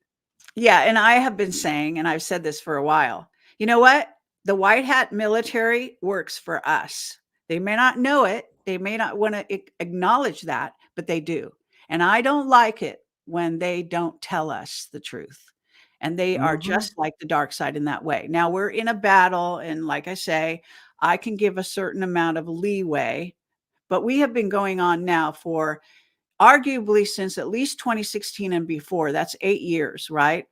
Yeah, and I have been saying, and I've said this for a while, you know what? The white hat military works for us. They may not know it. They may not want to acknowledge that, but they do. And I don't like it when they don't tell us the truth. And they are just like the dark side in that way. Now we're in a battle. And like I say, I can give a certain amount of leeway, but we have been going on now for arguably since at least 2016 and before. That's 8 years, right?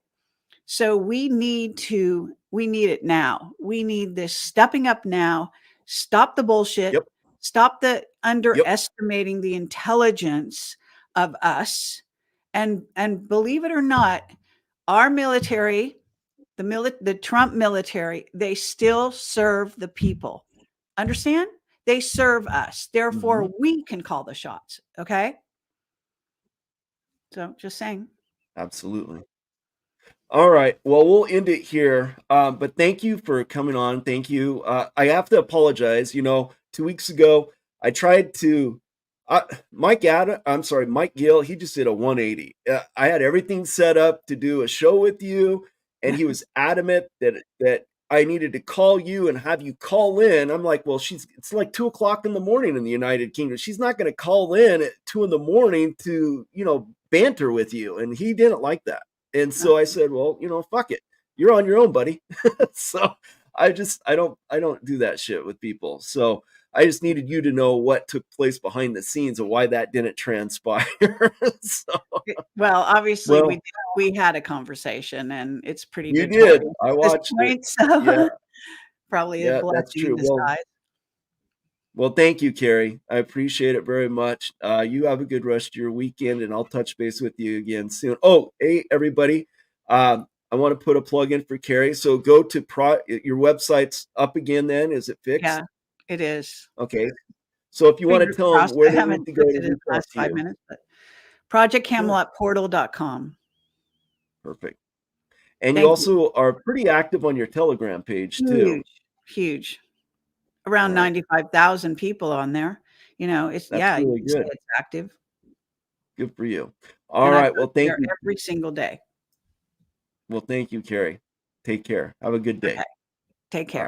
So we need it now. We need this stepping up now. Stop the bullshit.
Yep.
Stop the underestimating the intelligence of us. And believe it or not, our military, the Trump military, they still serve the people. Understand? They serve us. Therefore, we can call the shots. Okay. So just saying.
Absolutely. All right. Well, we'll end it here. But thank you for coming on. Thank you. I have to apologize. 2 weeks ago, I tried to, Mike Gill, he just did a 180. I had everything set up to do a show with you, and he was adamant that I needed to call you and have you call in. I'm like, well, it's like 2:00 in the morning in the United Kingdom. She's not going to call in at 2 a.m. to, banter with you. And he didn't like that. And so I said, well, fuck it. You're on your own, buddy. So I don't do that shit with people. So I just needed you to know what took place behind the scenes and why that didn't transpire.
Well, obviously we had a conversation, and it's pretty.
You did. I watched
it. So
yeah.
Probably a blessing
that's true.
in disguise.
Well, thank you, Kerry. I appreciate it very much. You have a good rest of your weekend, and I'll touch base with you again soon. Oh, hey, everybody. I want to put a plug in for Kerry. So go to your website's up again then. Is it fixed?
Yeah, it is.
Okay. So if you want to tell them where they need to go to
in the last 5 minutes, but projectcamelotportal.com.
Perfect. And you also are pretty active on your Telegram page too.
Huge. Around 95,000 people on there. It's
really good.
It's active.
Good for you. All right. Well, thank you.
Every single day.
Well, thank you, Kerry. Take care. Have a good day.
Okay. Take care.